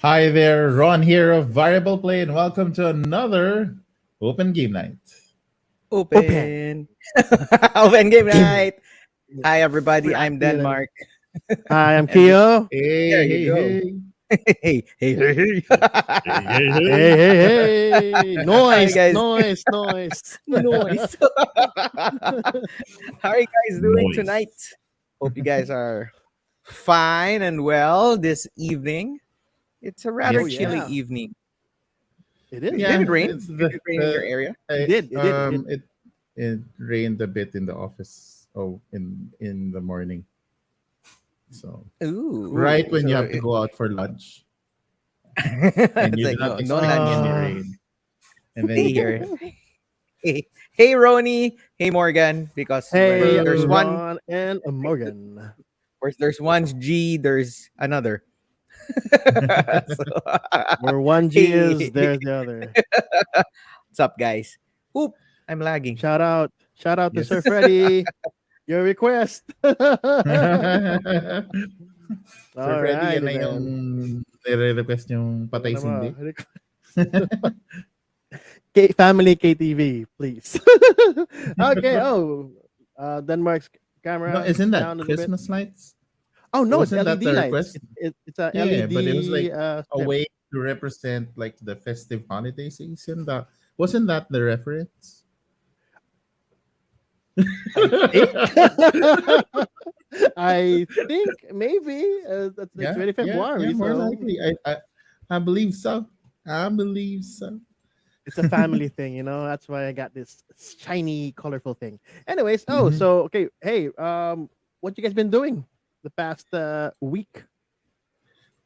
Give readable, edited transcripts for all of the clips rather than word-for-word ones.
Hi there, Ron here of Variable Play, and welcome to another Open Game Night. Open. Open. Open game Game night. night. Hi, everybody. Back I'm to you then. Denmark. Hi, I'm And Keo. there Hey, you hey, go. hey. Hey. Hey, hey, Hey, hey. hey, hey. How are you Noise, guys? noise, noise. Noise. How are you guys doing Noise. tonight? Hope you guys are fine and well this evening. It's a rather Oh, Yes. chilly yeah. evening. It is. Did Yeah, it rain? it's Did it rain in your area? It did. It did. It did. it rained a bit in the office. Oh, in the morning. So Ooh. right when you So have to go out for lunch and it's you're like not no expecting lunch. any Uh, rain, and then Stay you here. Hey, hey, Ronnie. Hey, Morgan. Because hey, where there's bro. one, Ron and Morgan. there's one G, there's another. So, Where one G is, hey, there's the other. what's up, guys? Oop, I'm lagging. Shout out. Shout out to Sir Yes. Freddy. Your request. Sir Freddy, yan Alrighty na yung then. nire-request yung Ano patay na ba? sindi. Family KTV, please. Okay. Oh, Denmark's No, camera isn't that down a little bit. Christmas lights? Oh no, it's Wasn't that LED the lights. request? It's a Yeah, but it was LED like a strip. way to represent like the festive holiday season. That wasn't that the reference? I think. I think maybe that's it's Yeah, already yeah, yeah. February, More so likely, I believe so. I believe so. it's a family thing, That's why I got this shiny, colorful thing. Anyways, Mhm. okay. Hey, what you guys been doing the past week?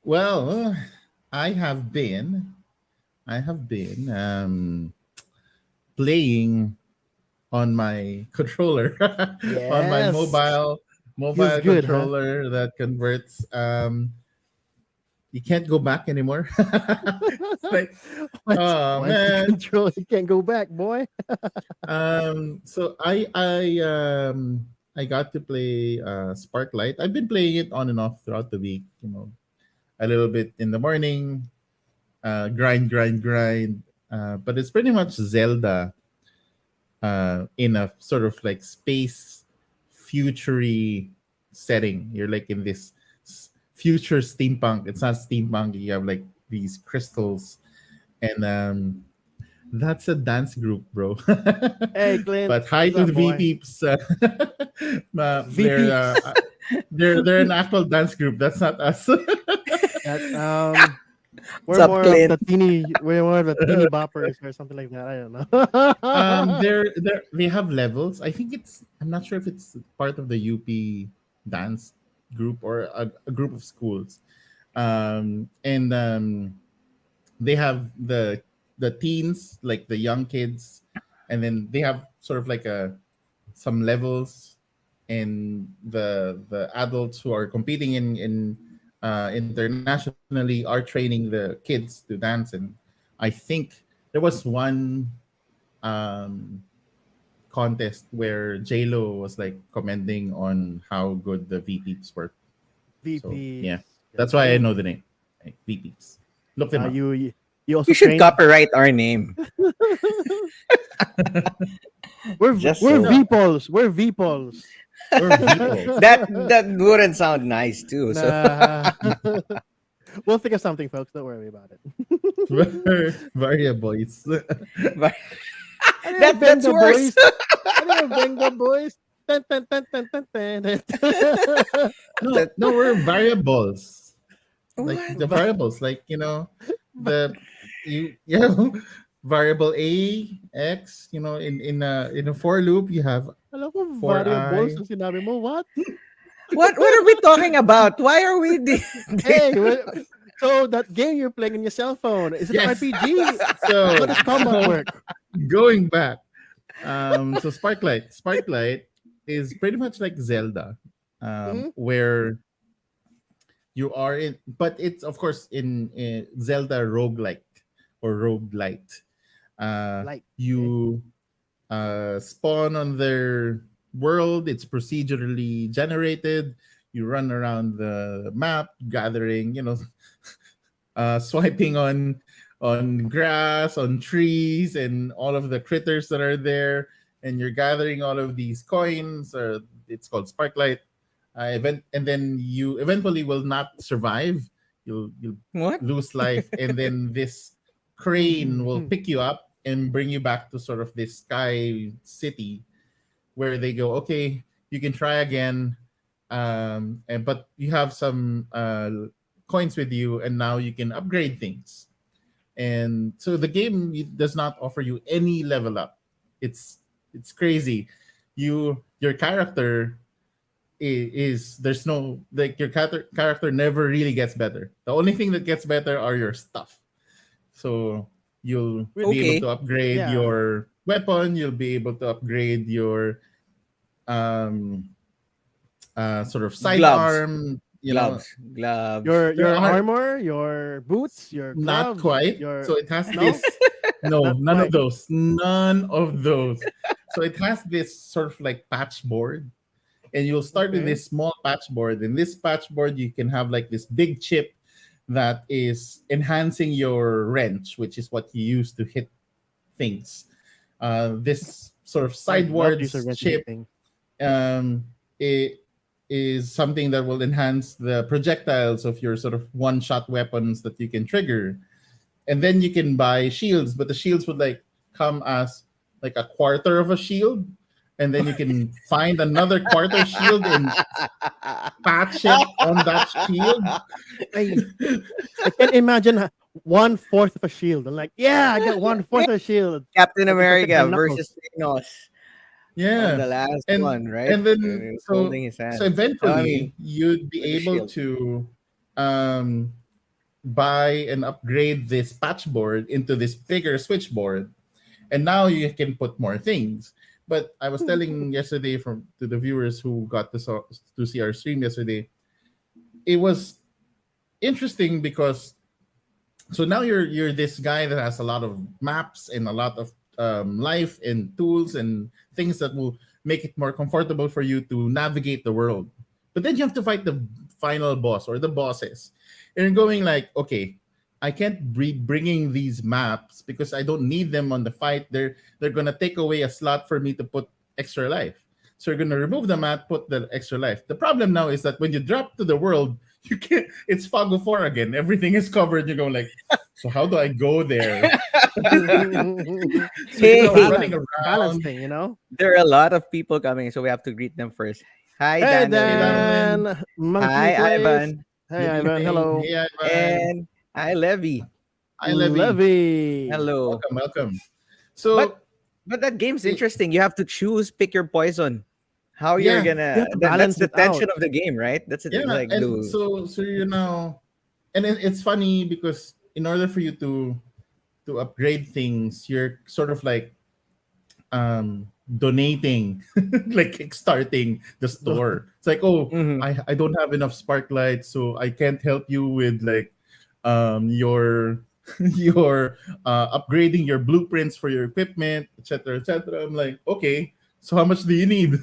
Well, I have been, I have been playing on my controller, on my Yes, feels mobile good, huh? controller that converts. You can't go back anymore. It's like, Once oh once you man. control, you can't go back, boy. So I got to play Sparklight. I've been playing it on and off throughout the week. A little bit in the morning, grind, grind, grind. But it's pretty much Zelda in a sort of like space futury setting. You're like in this future steampunk. It's not steampunk. You have like these crystals, and that's a dance group, bro. Hey, Clint, But hi what's to up, the V boy? peeps. V peeps. They're an actual dance group. That's not us. That What's up, Clint? we're more of the teeny boppers or something like that. I don't know. They have levels. I think it's. I'm not sure if it's part of the UP dance group or a group of schools. And they have the teens, like the young kids, and then they have sort of like a some levels, and the adults who are competing in internationally are training the kids to dance. And I think there was one um contest where Lo was like commenting on how good the V peeps were. So VPs. yeah, that's why I Galing. know the name. Like, V peeps. Look them up. You also You should trained. copyright our name. Just We're so No, VPols. We're VPols. we're Veeples. that wouldn't sound nice too. So Nah. We'll think of something, folks. Don't worry about it. We're variables. but Ano yung that's Venga worse. Boys? Ano yung Venga Boys? Tan, tan, tan, tan, tan, tan, tan. No, That no, we're variables. Like what? the variables, like the you have variable a x. In a for loop, you have Alam ko, for variables I. ang sinabi mo. What? What are we talking about? Why are we Hey, so that game you're playing on your cell phone, is it an Yes. RPG? How So does combat so work? going back, so Sparklight is pretty much like Zelda, Hmm? where you are in, but it's of course in Zelda roguelike or roguelite. Light. Okay. You spawn on their world. It's procedurally generated. You run around the map gathering swiping on grass, on trees, and all of the critters that are there, and you're gathering all of these coins, or it's called Sparklight event, and then you eventually will not survive. You'll What? lose life, and then this crane will pick you up and bring you back to sort of this sky city where they go, okay, you can try again, but you have some coins with you, and now you can upgrade things. And so the game does not offer you any level up. It's crazy. Your character is there's no, like, your character never really gets better. The only thing that gets better are your stuff. So you'll be able Okay. to upgrade Yeah. your weapon. You'll be able to upgrade your um sort of Gloves. sidearm. Gloves. There Your are armor, your boots, your not gloves, quite. your So it has no, this. No, not none of quite. those. None of those. So it has this sort of like patch board, and you'll start with Okay. this small patch board. In this patch board, you can have like this big chip that is enhancing your wrench, which is what you use to hit things. This sort of I love these sidewards event chip, thing. it is something that will enhance the projectiles of your sort of one-shot weapons that you can trigger. And then you can buy shields, but the shields would like come as like a quarter of a shield, and then you can find another quarter shield and patch it on that shield. I I can imagine 1/4 of a shield. I'm like, yeah, I got 1/4 of a shield. Captain I can protect my America versus knuckles. Thanos on Yeah. the last and one, right? and And then he was so holding his so hand. No, I mean eventually you'd be with the able shield. to um buy and upgrade this patch board into this bigger switchboard, and now you can put more things. But I was telling yesterday from to the viewers who got to see our stream yesterday, it was interesting because so now you're this guy that has a lot of maps and a lot of life and tools and things that will make it more comfortable for you to navigate the world. But then you have to fight the final boss or the bosses, and you're going like, okay, I can't be bringing these maps because I don't need them on the fight. They're gonna take away a slot for me to put extra life. So you're gonna remove the map, put the extra life. The problem now is that when you drop to the world, you can't. It's fog of war again. Everything is covered. You go like, so how do I go there? So you're now Hey, running Balance around. thing, you know. there are a lot of people coming, so we have to greet them first. Hi, Hey Hey Daniel. Darwin, Dan, Monkey Hi, Place. Ivan. Hey good Ivan, evening. hello. Hey Ivan. And hi, Levy. Hi Levy. Levy. Hello. Welcome, welcome. But So but that game's it, interesting. You have to choose, pick your poison. How you're yeah, You gonna have to that's balance the it out. tension of the game, right? That's it. yeah, Like and the so you now, and it's funny because in order for you to upgrade things, you're sort of like donating like kickstarting the store. It's like, oh, Mhm. I don't have enough sparklight, so I can't help you with like your your upgrading your blueprints for your equipment, etc., etc. I'm like, okay, so how much do you need?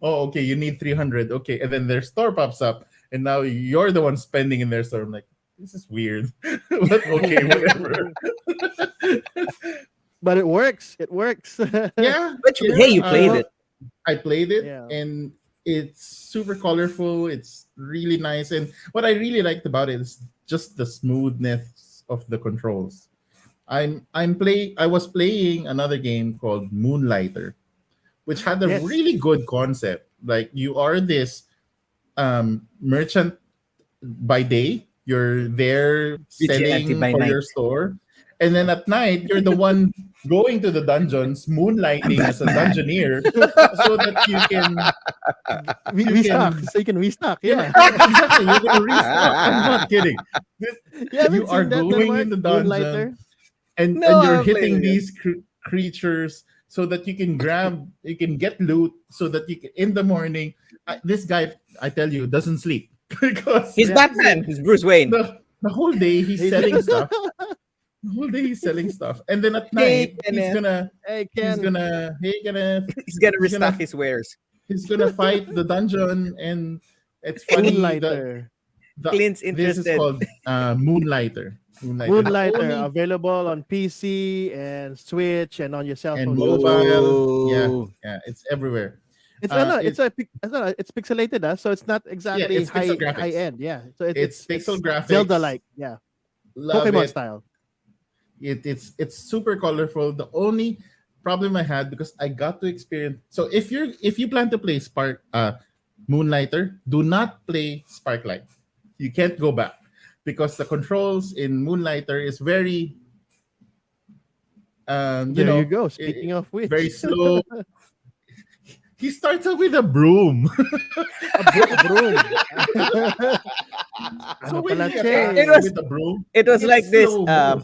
Oh, okay, you need 300. Okay, and then their store pops up, and now you're the one spending in their store. I'm like, this is weird. But okay, whatever. But it works. It works. Yeah, But you, yeah. hey, you played it. I played it, Yeah. and it's super colorful. It's really nice, and what I really liked about it is just the smoothness of the controls. I was playing another game called Moonlighter, which had a Yes. really good concept. Like you are this merchant by day, you're there Vigilante selling by for night. your store, and then at night you're the one going to the dungeons, I'm moonlighting as a Batman. dungeoneer, so that We, you restock. can So you can restock. yeah, Yeah. exactly, you can restock. I'm not kidding. You You haven't are seen that, going Mark? in the dungeon, Moonlighter. and No, I you're haven't played hitting it yet. these creatures so that you can get loot, so that you can in the morning. This guy, I tell you, doesn't sleep because He's Yeah. Batman. He's Bruce Wayne. the whole day he's He's selling stuff. The whole day he's selling stuff, and then at Hey, night Kenneth. hey Ken. He's gonna he's restock gonna his wares. he's gonna fight the dungeon. And it's funny that Moonlighter. Clint's This is interested. called Moonlighter. Moonlighter. The Moonlighter only available on PC and Switch and on your cell and phone as well. mobile. Yeah, Ooh. yeah, it's everywhere. It's no, It it's pixelated, so it's not Yeah, exactly it's pixel high graphics. end. Yeah, so It's pixel it's Zelda graphics. like. Yeah, Love Pokemon it. style. It's super colorful. The only problem I had because I got to experience. So if you plan to play Moonlighter, do not play Sparklight. You can't go back because the controls in Moonlighter is very There you go. Speaking of very which, slow. He starts out with a broom. a broom. So Ano when pala, he It attacks Che? was with the broom, it was like it's this. slow mo.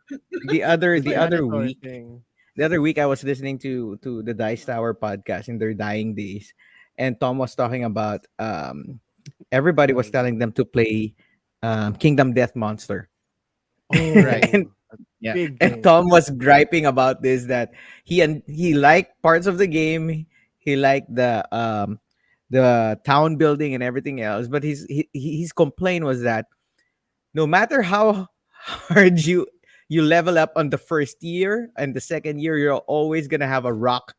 It's The a other mandatory week, thing. I was listening to the Dice Tower podcast in their dying days, and Tom was talking about everybody was Dying telling day. them to play Kingdom Death Monster. Right. and Oh, a Yeah. big and game. Tom was griping about this that he liked parts of the game, he liked the town building and everything else, but his complaint was that no matter how hard you level up on the first year and the second year, you're always gonna have a rock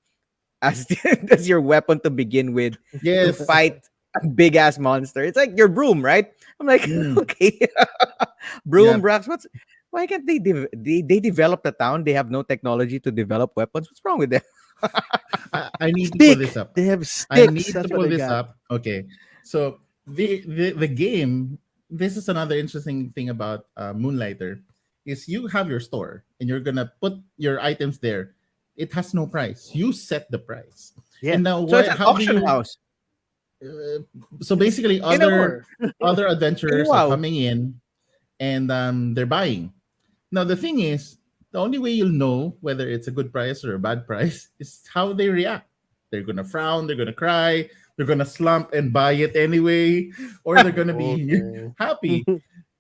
as as your weapon to begin with to Yes. fight a big ass monster. It's like your broom, right? I'm like, Mm, okay, broom yeah. rocks. Why can't they develop the town? They have no technology to develop weapons. What's wrong with them? I need to pull this Stick. up. They have I sticks. need to That's what pull they this got. up. Okay. So the game. This is another interesting thing about Moonlighter, is you have your store and you're gonna put your items there. It has no price. You set the price. Yeah. And now So it's what? an How do auction you? house So basically, in a other in adventurers are WoW. coming in and they're buying. Now the thing is, the only way you'll know whether it's a good price or a bad price is how they react. They're gonna frown, they're gonna cry, they're gonna slump and buy it anyway, or they're gonna be Okay. happy.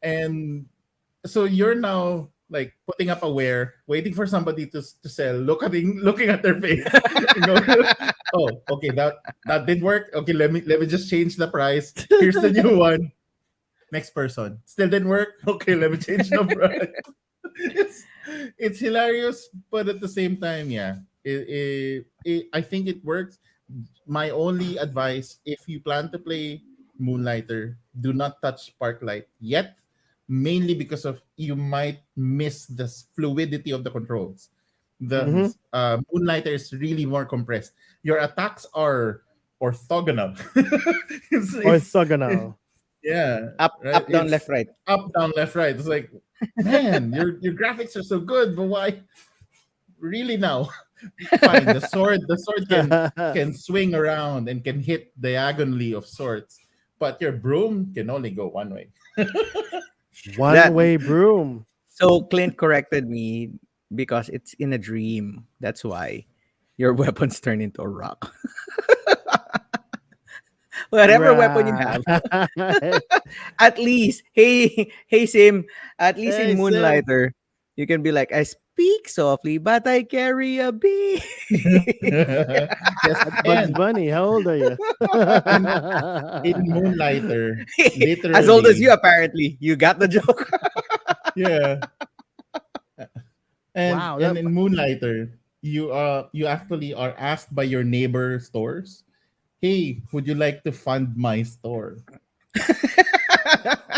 And so you're now like putting up a ware, waiting for somebody to sell, looking at their face. You know, oh, okay, that did work. Okay, let me just change the price. Here's the new one. Next person. Still didn't work. Okay, let me change the price. it's it's hilarious, but at the same time, yeah, I think it works. My only advice, if you plan to play Moonlighter, do not touch Sparklight yet, mainly because of you might miss the fluidity of the controls. The Mm-hmm. Moonlighter is really more compressed. Your attacks are orthogonal. It's Orthogonal. yeah, right. Up, down, left, It's right. up, down, left, right. It's like, man, your graphics are so good, but why? Really now? Fine. The sword can swing around and can hit diagonally of sorts, but your broom can only go one way. That One-way broom. so Clint corrected me because it's in a dream. That's why your weapons turn into a rock. Whatever weapon you Right. have, at least, hey Sim, at least in Hey, Sim. Moonlighter, you can be like, I speak softly, but I carry a bee. Yes, That's Bugs and Bunny. How old are you? in Moonlighter, As old as you, literally, apparently. You got the joke. yeah, Wow. and in Moonlighter, you actually are asked by your neighbor stores, hey, would you like to fund my store?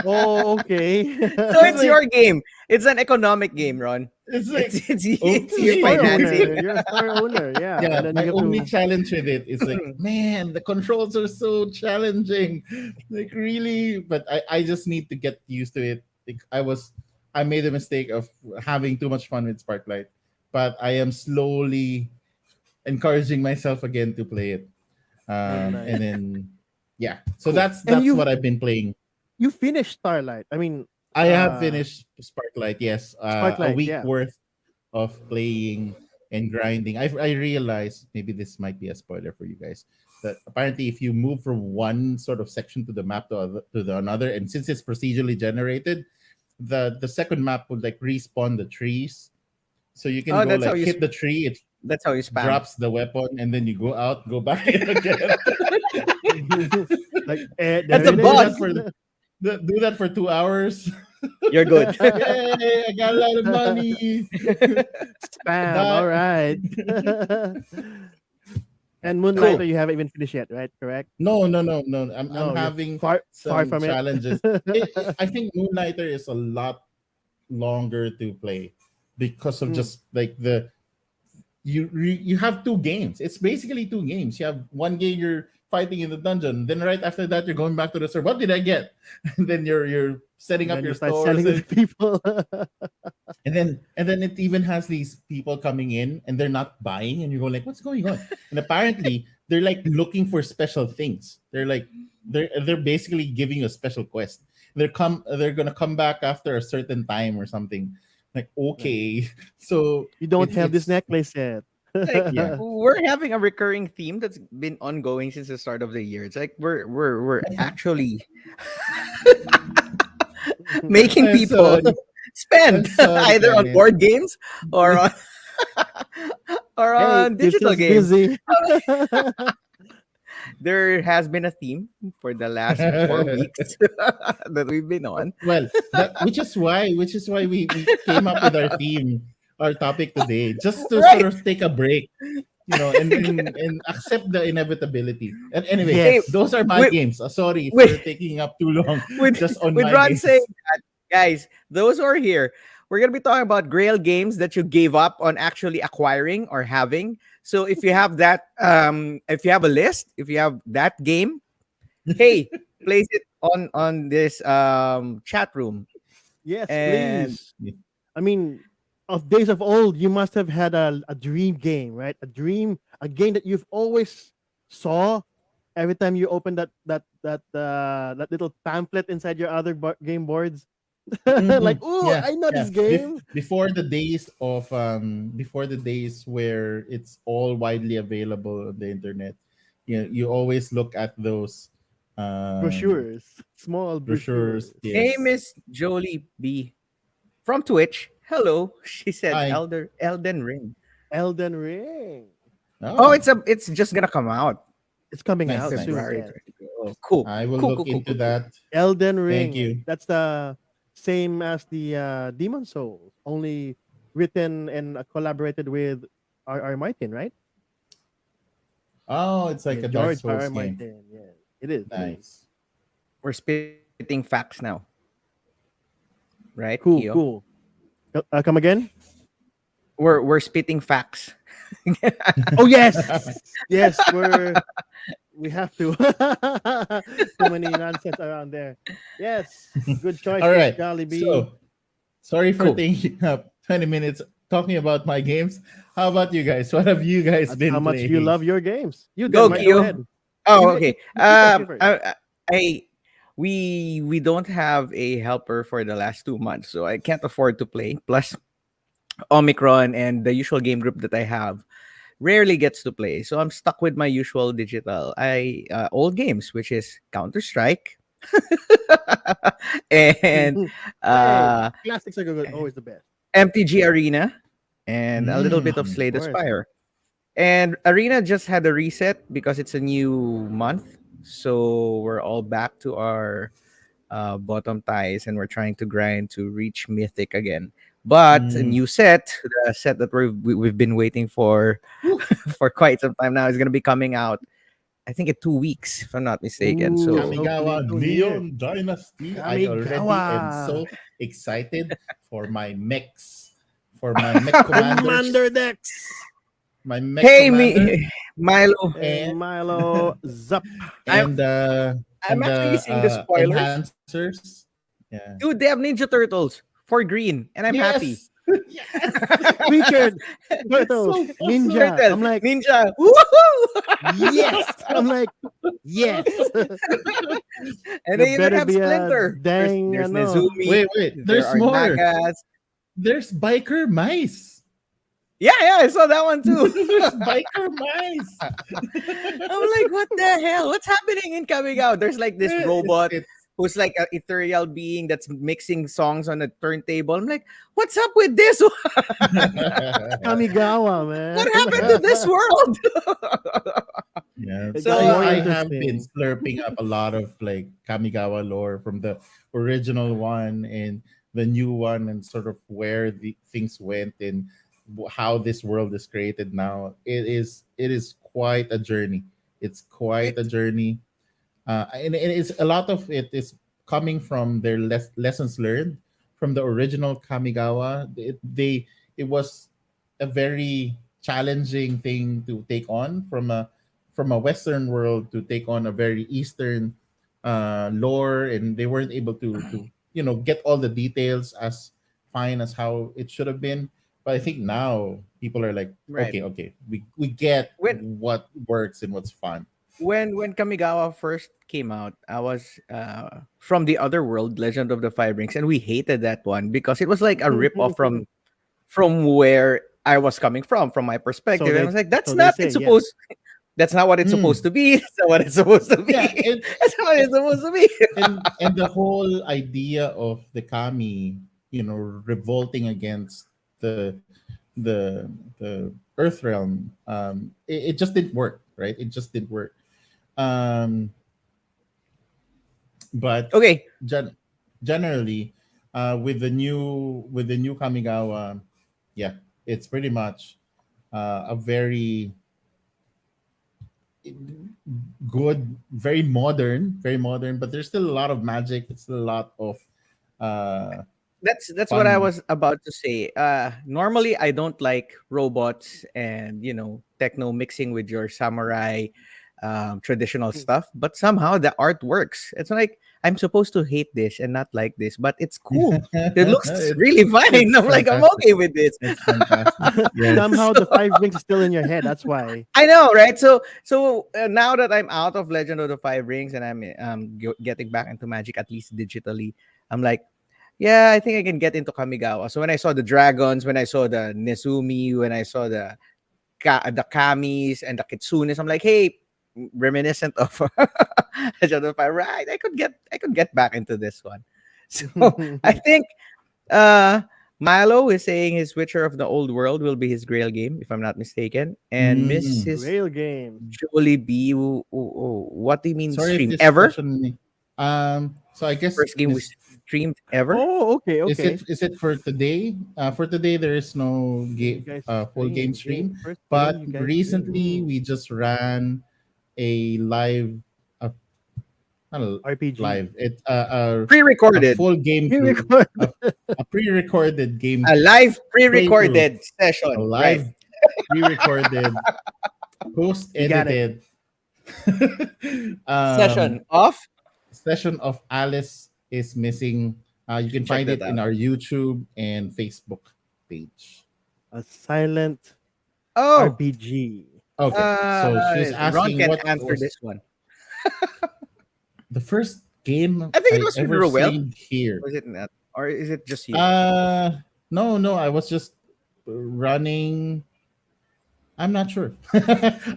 Oh, okay. So It's it's like your game. It's an economic game, Ron. it's like It's you Store okay. financing. owner. You're a store owner. Yeah. Yeah, And then my you have only to. challenge with it is like, man, the controls are so challenging. Like really, but I just need to get used to it. Like, I made a mistake of having too much fun with Sparklight, but I am slowly encouraging myself again to play it. And Nice. then yeah, so Cool. And that's what I've been playing. you finished Starlight. I mean, I have uh, finished Sparklight. Yes, a Sparklight. week Yeah. worth of playing and grinding. I realized maybe this might be a spoiler for you guys that apparently if you move from one sort of section to the map to the another, and since it's procedurally generated, the second map would like respawn the trees, so you can Oh, go like hit the tree, it that's how you spam. drops the weapon, and then you go out, go back in again. Like, That's there a it I did that boss. is. for do that for 2 hours. You're good. Yay! I got a lot of money. Spam. All Bye. right. And Cool. Moonlighter, you haven't even finished yet, right? Correct? No, no, no, no. I'm No, you're having far some from it. challenges. I think Moonlighter is a lot longer to play because of Mm, just like you have two games. It's basically two games. You have one game you're fighting in the dungeon. Then right after that, you're going back to the store. What did I get? And then you're setting and up then you your start stores, selling it to people. and then it even has these people coming in and they're not buying, and you go like, what's going on? And apparently they're like looking for special things. They're basically giving you a special quest. They're gonna come back after a certain time or something. Like, Like, okay, so you don't have this it's necklace yet. Like yeah. we're having a recurring theme that's been ongoing since the start of the year. It's like we're actually making I'm people sorry. I'm spend sorry, either on Kenneth. board games or on or Hey, on keeps digital us games. busy. There has been a theme for the last 4 weeks that we've been on. Well, that which is why we came up with our theme, our topic today, just to sort Right. of take a break, and accept the inevitability. And anyway, Hey, Yes. those are my with games. Sorry with for taking up too long with just on with my Ron saying games. that, guys, those who are here, we're gonna be talking about Grail games that you gave up on actually acquiring or having. So if you have that, if you have a list, if you have that game, hey, place it on this chat room. Yes, And please. I mean, of days of old, you must have had a dream game, right? A game that you've always saw every time you open that little pamphlet inside your other game boards. Like, Mhm. oh, Yeah, I know yeah. this game. Before the days where it's all widely available on the internet, you always look at those um Brochures, small brochures. brochures. hey, Yes. Miss Jolie B from Twitch. Hello, she said Hi. Elden Ring. Elden Ring. Oh, Oh, it's just gonna come out It's coming nice, out nice. soon. February Yeah. 20. Oh, cool, I will cool, cool, look cool, into cool, cool. that. Elden Thank Ring. you. That's the same as the Demon Souls, only written and collaborated with R. R. Martin, right? Oh, it's Yeah, like a Dark George R. Souls R. game. Martin. Yeah, it is. It is. Nice. We're spitting facts now, right, Cool, Kyo? cool. Come again? We're spitting facts. Oh yes, yes. We have to. Too many nonsense around there. Yes, good choice, All Miss right. Jollibee. So sorry for Cool. taking up 20 minutes talking about my games. How about you guys? What have you guys That's how been much you playing? love your games. You Go, Denmark, go Kyo. ahead. Oh, You, okay. you first. You first. I we don't have a helper for the last 2 months, so I can't afford to play. Plus, Omicron and the usual game group that I have rarely gets to play, so I'm stuck with my usual digital old games, which is Counter Strike and Hey, uh, classics are good. Always the best. MTG Arena and a little bit of Mm. Of Slay the course. Spire. And Arena just had a reset because it's a new month. So we're all back to our bottom ties and we're trying to grind to reach Mythic again. But a Mm. new set, the set that we've been waiting for Woo. for quite some time now, is going to be coming out, I think, in 2 weeks, if I'm not mistaken. Ooh, So hopefully Kamigawa soon here. Neon Dynasty. I already am Kamigawa. so excited for my mechs, for my mech Commander commanders, Dex. my mech hey, commander, Milo, And and Milo Zup. I'm and uh I'm and actually the seeing the spoilers. enhancers. Yeah. Dude, they have Ninja Turtles for green, and I'm happy. Yes. Yes. Featured That's Turtles, so awesome. Ninja. Turtle, I'm like, Ninja, woohoo! yes. I'm like, yes. And There they even better have be a Splinter. dang, There's no. Nezumi. Wait. There There's are more. Nagas. There's biker mice. Yeah, I saw that one too. There's biker mice. I'm like, what the hell? What's happening in coming out? There's like this robot It's who's like an ethereal being that's mixing songs on a turntable. I'm like, what's up with this? Kamigawa, man. What happened to this world? Yeah, It got So more I have been interesting. slurping up a lot of like Kamigawa lore from the original one and the new one, and sort of where the things went and how this world is created now. It is quite a journey. It's quite a it journey, and it's a lot of it is coming from their lessons learned from the original Kamigawa. It was a very challenging thing to take on from a Western world to take on a very Eastern lore, and they weren't able to get all the details as fine as how it should have been. But I think now people are like, right okay, we get when what works and what's fun. when Kamigawa first came out, I was from the other world, Legend of the Five Rings, and we hated that one because it was like a rip off from where I was coming from my so perspective. And I they was like, so they say, yeah. that's not what it's supposed Mm. to be. That's not what it's supposed to Yeah, be. That's not what it's supposed to be. and the whole idea of the kami, revolting against the earth realm, it just didn't work, right? It just didn't work. um but Okay, generally, with the new kamigawa, yeah, it's pretty much a very good, very modern, but there's still a lot of magic. It's still a lot of uh that's what I fun. was about to say. Normally I don't like robots and techno mixing with your samurai traditional stuff, but somehow the art works. It's like I'm supposed to hate this and not like this, but it's cool. It looks it's really fine. it's I'm like, I'm fantastic. okay with this. It's fantastic. Somehow Yes. the five rings is still in your head. That's why. I know, right? So now that I'm out of Legend of the Five Rings and I'm getting back into Magic at least digitally, I'm like, yeah, I think I can get into Kamigawa. So when I saw the dragons, when I saw the Nezumi, when I saw the Kamis and the Kitsunes, I'm like, hey, reminiscent of Legend of the Five. Right, I could get back into this one. So I think uh Milo is saying his Witcher of the Old World will be his Grail game, if I'm not mistaken. And Mm. Mrs. Grail Games. Jolie B, what do you mean Sorry if stream this ever? question. So I guess First game we Miss, streamed ever? Oh, okay, is okay. it for today? For today, there is no You guys full game stream. stream, First game but you guys stream. recently we just ran a live, uh, not a RPG. live, a Pre-recorded. full game You through, record. a pre-recorded game A live playthrough, pre-recorded a session. Right. live pre-recorded, You got it. post-edited Session um, off. session of Alice is Missing. You can Check find that it in out. our YouTube and Facebook page. A silent Oh, RPG. Okay, so she's Ron asking can what answer was this one. the first game I think it I was with ever Ruel. streamed here. Was it not? Or is it just you? Uh, no, I was just running. I'm not sure.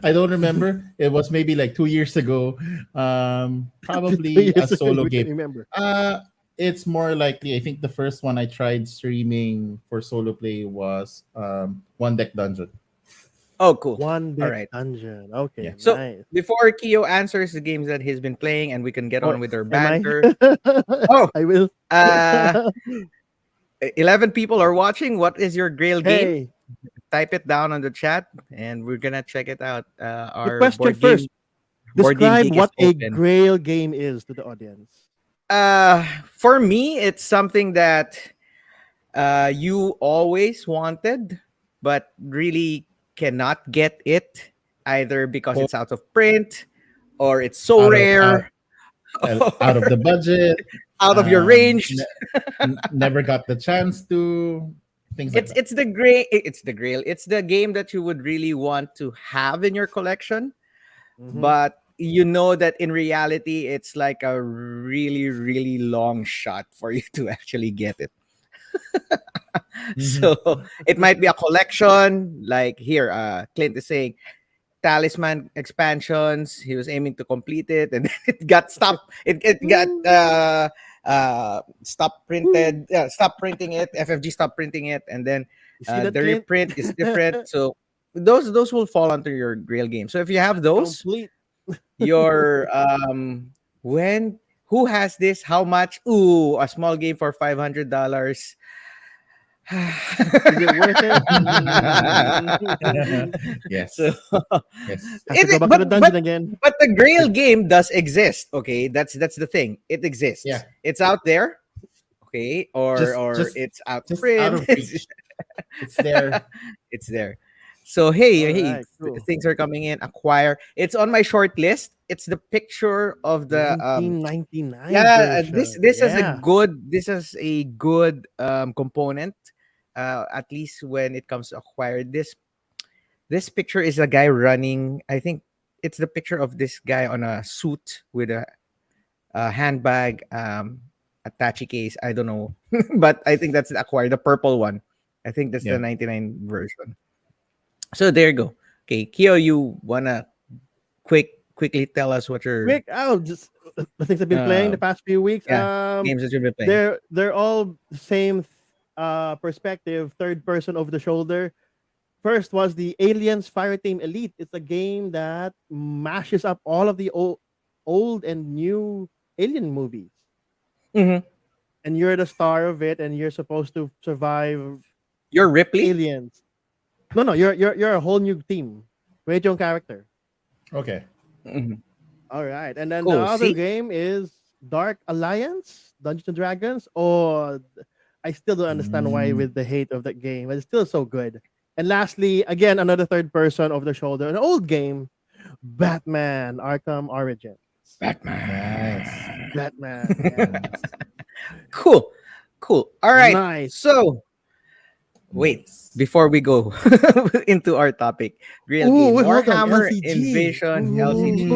I don't remember. It was maybe like 2 years ago. Two Probably a years ago, solo we can game. remember. It's more likely. I think the first one I tried streaming for solo play was One Deck Dungeon. Oh, cool. One All deck right. dungeon. Okay, Yeah. So nice. before Keo answers the games that he's been playing, and we can get Or on with our am I? banter. Oh, I will. uh, 11 people are watching. What is your Grail game? Hey, Type it down on the chat, and we're gonna check it out. quick Our question first. board game Describe geek is what a open. grail game is to the audience. For me, it's something that you always wanted, but really cannot get it either because Or it's out of print or it's so out of out, rare out of or the budget. out of your range. Never got the chance to, things like It's that. it's the gray it's the grail. It's the game that you would really want to have in your collection, Hmm. but you know that in reality it's like a really really long shot for you to actually get it. Mhm. So it might be a collection like here Clint is saying talisman expansions. He was aiming to complete it, and then it got stopped. It got stopped printed. Stop printing it. FFG stopped printing it, and then You see that, the Clint? reprint is different. So those will fall under your Grail game. So if you have those, Complete. your when who has this? How much? Ooh, a small game for $500. Is it worth it? Mm. So Yes. Yes. Have to go back to but the dungeon again. the Grail Just, game does exist. Okay, that's the thing. It exists. yeah. It's out there. Okay, or Just just it's out of just out print. of reach. It's there. It's there. So hey, All hey, right, cool. things are coming in. Acquire. It's on my short list. It's the picture of the 1999 yeah. This version. this is a Yeah. good component. At least when it comes to acquire this picture is a guy running. I think it's the picture of this guy on a suit with a handbag, attache case. I don't know, but I think that's the acquire the purple one. I think that's the Yeah. 99 version. So there you go. Okay, Kyo, you wanna quickly tell us what your Quick, oh, just the things I've been playing uh the past few weeks. yeah games that you've been playing? They're all the same perspective, third person over the shoulder. First was the Aliens Fire Team Elite. It's a game that mashes up all of the old and new Alien movies, Hmm. and you're the star of it, and you're supposed to survive You're Ripley. aliens. No, no, you're a whole new team. Create your own character. Okay. Mhm. All right, and then the Cool. other See, game is Dark Alliance, Dungeons and Dragons. Or I still don't understand why Mm. with the hate of that game, but it's still so good. And lastly, again, another third person over the shoulder, an old game, Batman: Arkham Origins. Nice. Batman. Batman, yeah, Nice. Cool, cool. All right. nice. So wait, Nice. before we go into our topic, real Oh, game, wait, hold on, Warhammer LCG. Invasion, LCG,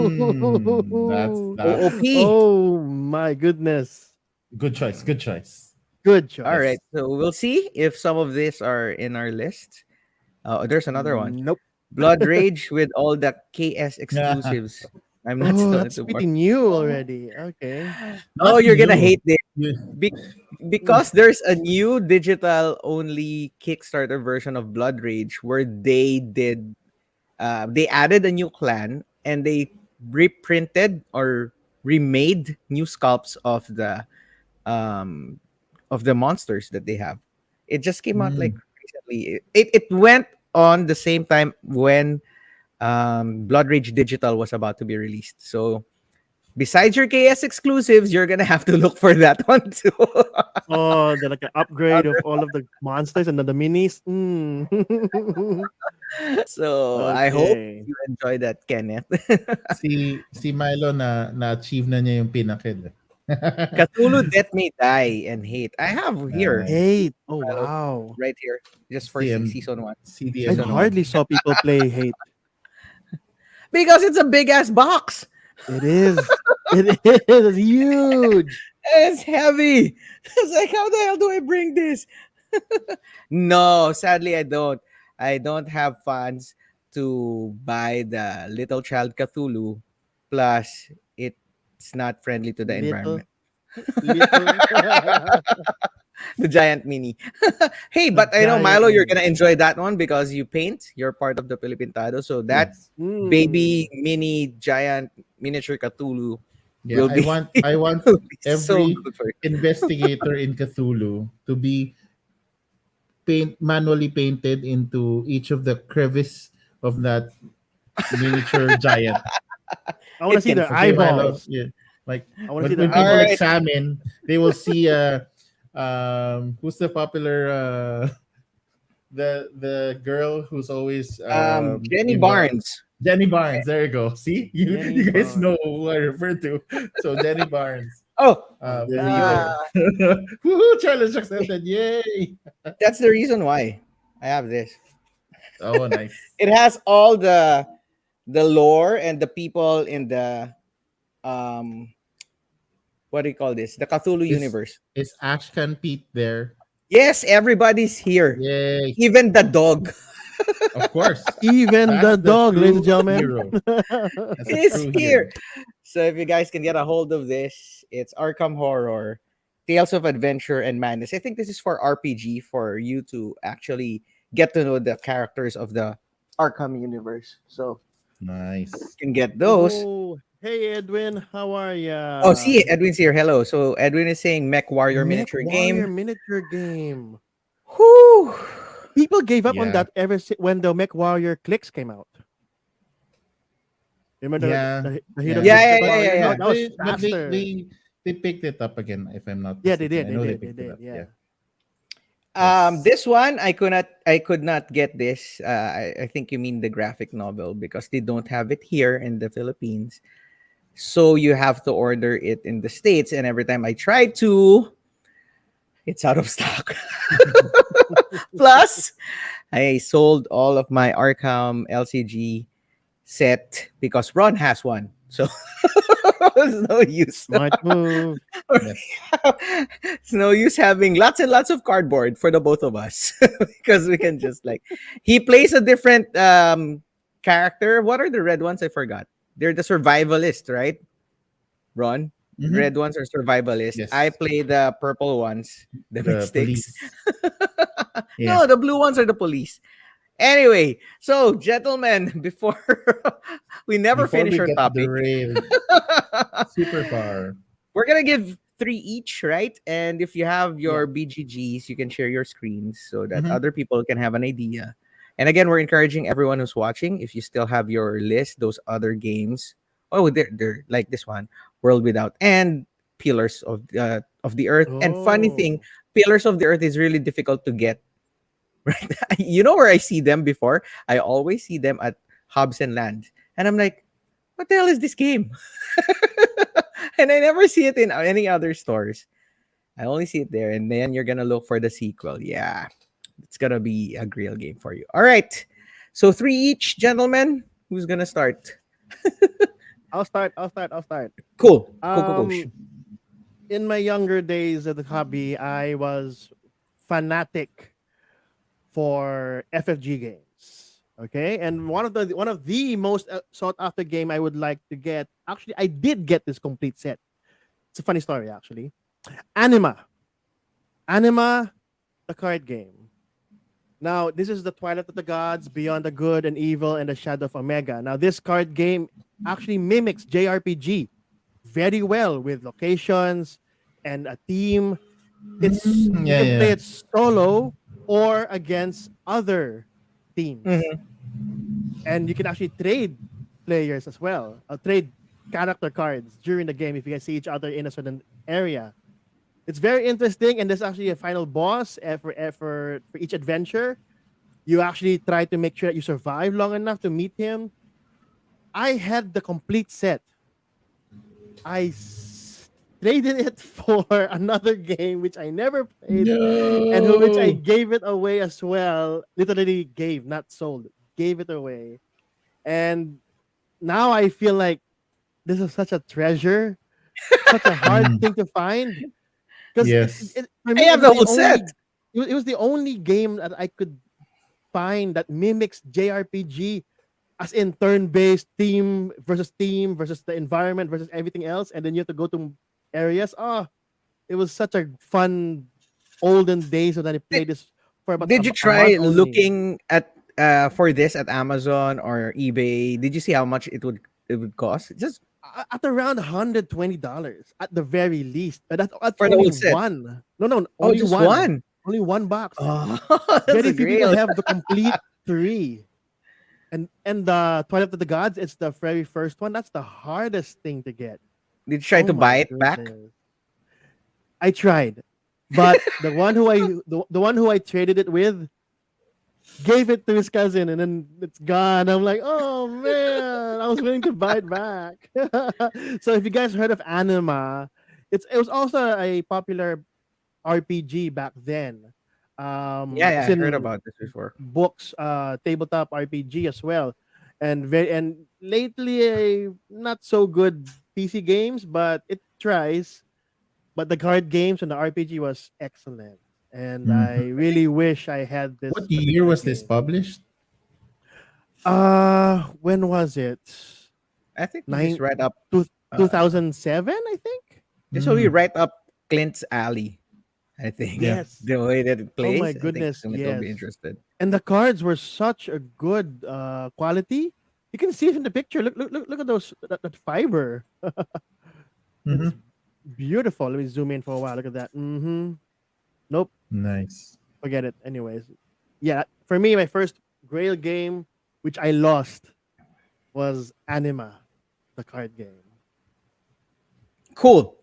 That's OOP. Oh my goodness, good choice. Good choice. good All right, choice. Yes. so we'll see if some of these are in our list. There's another one, Nope. Blood Rage with all the KS exclusives. I'm not Oh, still that's into more. pretty new already. Okay. Oh, Not you're gonna new. hate this You, Be- because there's a new digital only Kickstarter version of Blood Rage where they added a new clan and they reprinted or remade new sculpts um of the monsters that they have. It just came out like mm, recently. It went on the same time when Blood Rage Digital was about to be released. So besides your KS exclusives, you're gonna have to look for that one too. Oh, they're like an upgrade of all of the monsters and then the minis. Mm. So I hope Okay. you enjoy that, Kenneth. si Milo na-achieve na niya yung pinakid. Cthulhu Death May Die and Hate. I have here Nice. Hate. Oh wow. right here just for CM season one. I've Season one. CDMG. hardly saw people play Hate. Because it's a big ass box. It is. It is. It's huge. It's heavy. It's like, how the hell do I bring this? No, sadly, I don't. I don't have funds to buy the Little Child Cthulhu. Plus, it's not friendly to the Little, environment. little. The giant mini. Hey, The but I know giant Milo, you're mini. gonna enjoy that one because you paint. You're part of the Pilipintado, so that Yes. baby Mm. mini giant miniature Cthulhu Yeah, will be, I want will be so every good for you. investigator in Cthulhu to be manually painted into each of the crevice of that miniature giant. I want to It see can their Okay, forgive. Milo. eyeballs. Yeah. Like I want to see their when All people right, eyeballs. examine, they will see who's the popular the girl who's always Jenny in the Barnes. Jenny Barnes. There you go. See, you Jenny you guys Bond. know who I refer to. So Jenny Barnes Oh, will be Okay. there. Woohoo! Challenge accepted! Yay! that's the reason why I have this. Oh, nice. It has all the lore and the people in the um what do you call this? The Cthulhu Is universe. Ashcan Pete there? Yes, everybody's here. Yay! Even the dog Of course. Even That's the the dog, ladies and true gentlemen. hero. That's a is true here. hero. So if you guys can get a hold of this, it's Arkham Horror, Tales of Adventure and Madness. I think this is for RPG for you to actually get to know the characters of the Arkham universe. So, Nice. Can get those. oh, hey Edwin, how are Oh, ya? see, Edwin's here. Hello. So Edwin is saying Mech Warrior Mech miniature Warrior game. miniature game. Whew. People gave up on Yeah. that when the Mech Warrior clicks came out. Remember Yeah. the hero Yeah. Yeah, clicks yeah, Mech yeah, Warrior? yeah, That, yeah. that was But faster. they picked it up again, if I'm not Yeah, they mistaken. did. I They know they did. They picked it did. up. Yeah. Yeah. Yes. This one I could not get this. I think you mean the graphic novel because they don't have it here in the Philippines. So you have to order it in the States, and every time I try to, it's out of stock. Plus, I sold all of my Arkham LCG set because Ron has one. So it's no use. Smart move. Yes. It's no use having lots and lots of cardboard for the both of us because we can just like he plays a different character. What are the red ones? I forgot. They're the survivalist, right? Ron. Mm-hmm. Red ones are survivalist. I Yes. play the purple ones, the The mystics. police. Yeah. No, the blue ones are the police. Anyway, so gentlemen, before we never Before finish we our get to the topic, rail, superpower. we're gonna give three each, right? And if you have Yeah. your BGGs, you can share your screens so that Mm-hmm. other people can have an idea. And again, we're encouraging everyone who's watching, if you still have your list, those other games. Oh, they're like this one, World Without End, Pillars of the Earth. And funny thing, Oh. Pillars of the Earth is really difficult to get. Right? You know where I see them before? I always see them at Hubs and Land, and I'm like, what the hell is this game? And I never see it in any other stores. I only see it there, and then you're gonna look for the sequel. Yeah, it's gonna be a Grail game for you. All right, so three each, gentlemen. Who's gonna start? I'll start. Cool, cool, cool, cool. Um, in my younger days of the hobby, I was fanatic for FFG games. Okay, and one of the most sought after game I would like to get. Actually, I did get this complete set. It's a funny story, actually. Anima, Anima, the card game. Now, this is the Twilight of the Gods, Beyond the Good and Evil, and the Shadow of Omega. Now, this card game actually mimics JRPG very well with locations and a theme. It's Mm, you yeah, can play yeah. it solo or against other teams, Mhm. and you can actually trade players as well. Trade character cards during the game if you guys see each other in a certain area. It's very interesting, and there's actually a final boss for each adventure. You actually try to make sure that you survive long enough to meet him. I had the complete set. Traded it for another game which I never played and which I No. gave it away as well. Literally gave, not sold. Gave it away. And now I feel like this is such a treasure, such a hard Mm, thing to find. Because yes. for I me, have the whole set. it was the only game that I could find that mimics JRPG, as in turn-based team versus the environment versus everything else, and then you have to go to areas. Oh, it was such a fun olden days when I played this for about Did you a month try only. looking at for this at Amazon or eBay? Did you see how much it would cost? Just At around $120 at the very least. That's for the only whole set. one. No, Oh, only just one. one. Only one box. Oh, that's Very a few people grail. have the complete three. And the Twilight of the Gods, it's the very first one. That's the hardest thing to get. Did you try Oh to my buy it back? goodness. I tried. But the one who I traded it with gave it to his cousin and then it's gone. I'm like, oh man, I was willing to buy it back. So if you guys heard of Anima, it was also a popular RPG back then. Yeah, yeah, As I heard in about this before. books, tabletop RPG as well, and lately a not so good PC games, but it tries. But the card games and the RPG was excellent, and Mhm. I really wish I had this What year particular was this game. published? When was it? I think this is Nine right up. two, Uh, 2007, I think. this will be Mm. right up Clint's alley. I think Yeah. Yes. the way that it Oh my plays, I think goodness, Sumit will be yes. interested. And the cards were such a good quality. You can see it in the picture. Look at those that fiber. Hmm. It's beautiful. Let me zoom in for a while. Look at that. Mm-hmm. Nope, Nice. forget it. Anyways, yeah. For me, my first Grail game, which I lost, was Anima, the card game. Cool.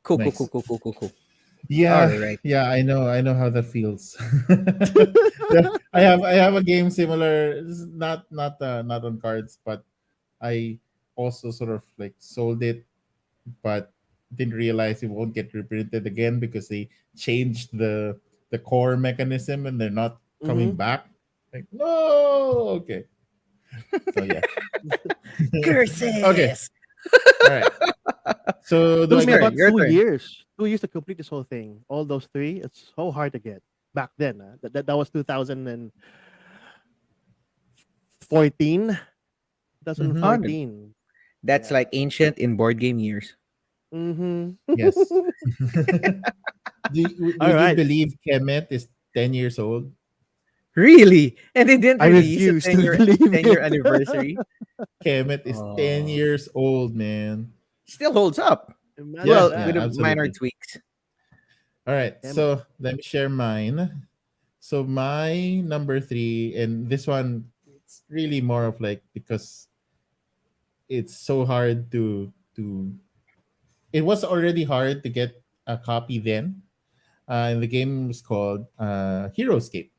Cool, cool, cool, Nice. cool, cool, cool, cool. All Yeah, right. yeah, I know how that feels. I have a game similar, this is not on cards, but I also sort of like sold it, but didn't realize it won't get reprinted again because they changed the core mechanism and they're not coming Mm-hmm. back. Like, no, okay. So yeah. Okay. Curses. All right. So do Took I Who's me go? turn? about Your two turn. years. 2 years to complete this whole thing. All those three. It's so hard to get back then. That was 2014. Mm-hmm. 2014. That's Yeah. like ancient in board game years. Mm-hmm. Yes. All Would you right. believe Kemet is 10 years old? Really? And they didn't I release a refuse to believe 10-year it. anniversary? Kemet is 10 Oh. years old, man. Still holds up. Imagine Yeah, Well, yeah, with that. a minor absolutely. tweaks. All right, Damn it. so let me share mine. So my number three, and this one, it's really more of like because it's so hard to. It was already hard to get a copy then. And the game was called Heroescape.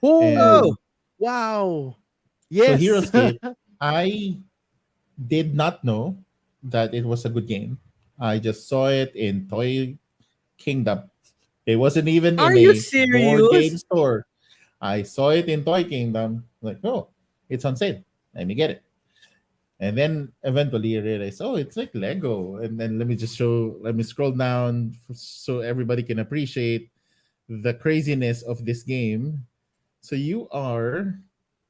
Oh, And Oh, wow. so Yes. Heroescape, I did not know that it was a good game. I just saw it in Toy Kingdom. It wasn't even are in you a board serious? game store. I saw it in Toy Kingdom. Like, oh, it's on sale. Let me get it. And then eventually I realized, oh, it's like Lego. And then let me scroll down so everybody can appreciate the craziness of this game. So you are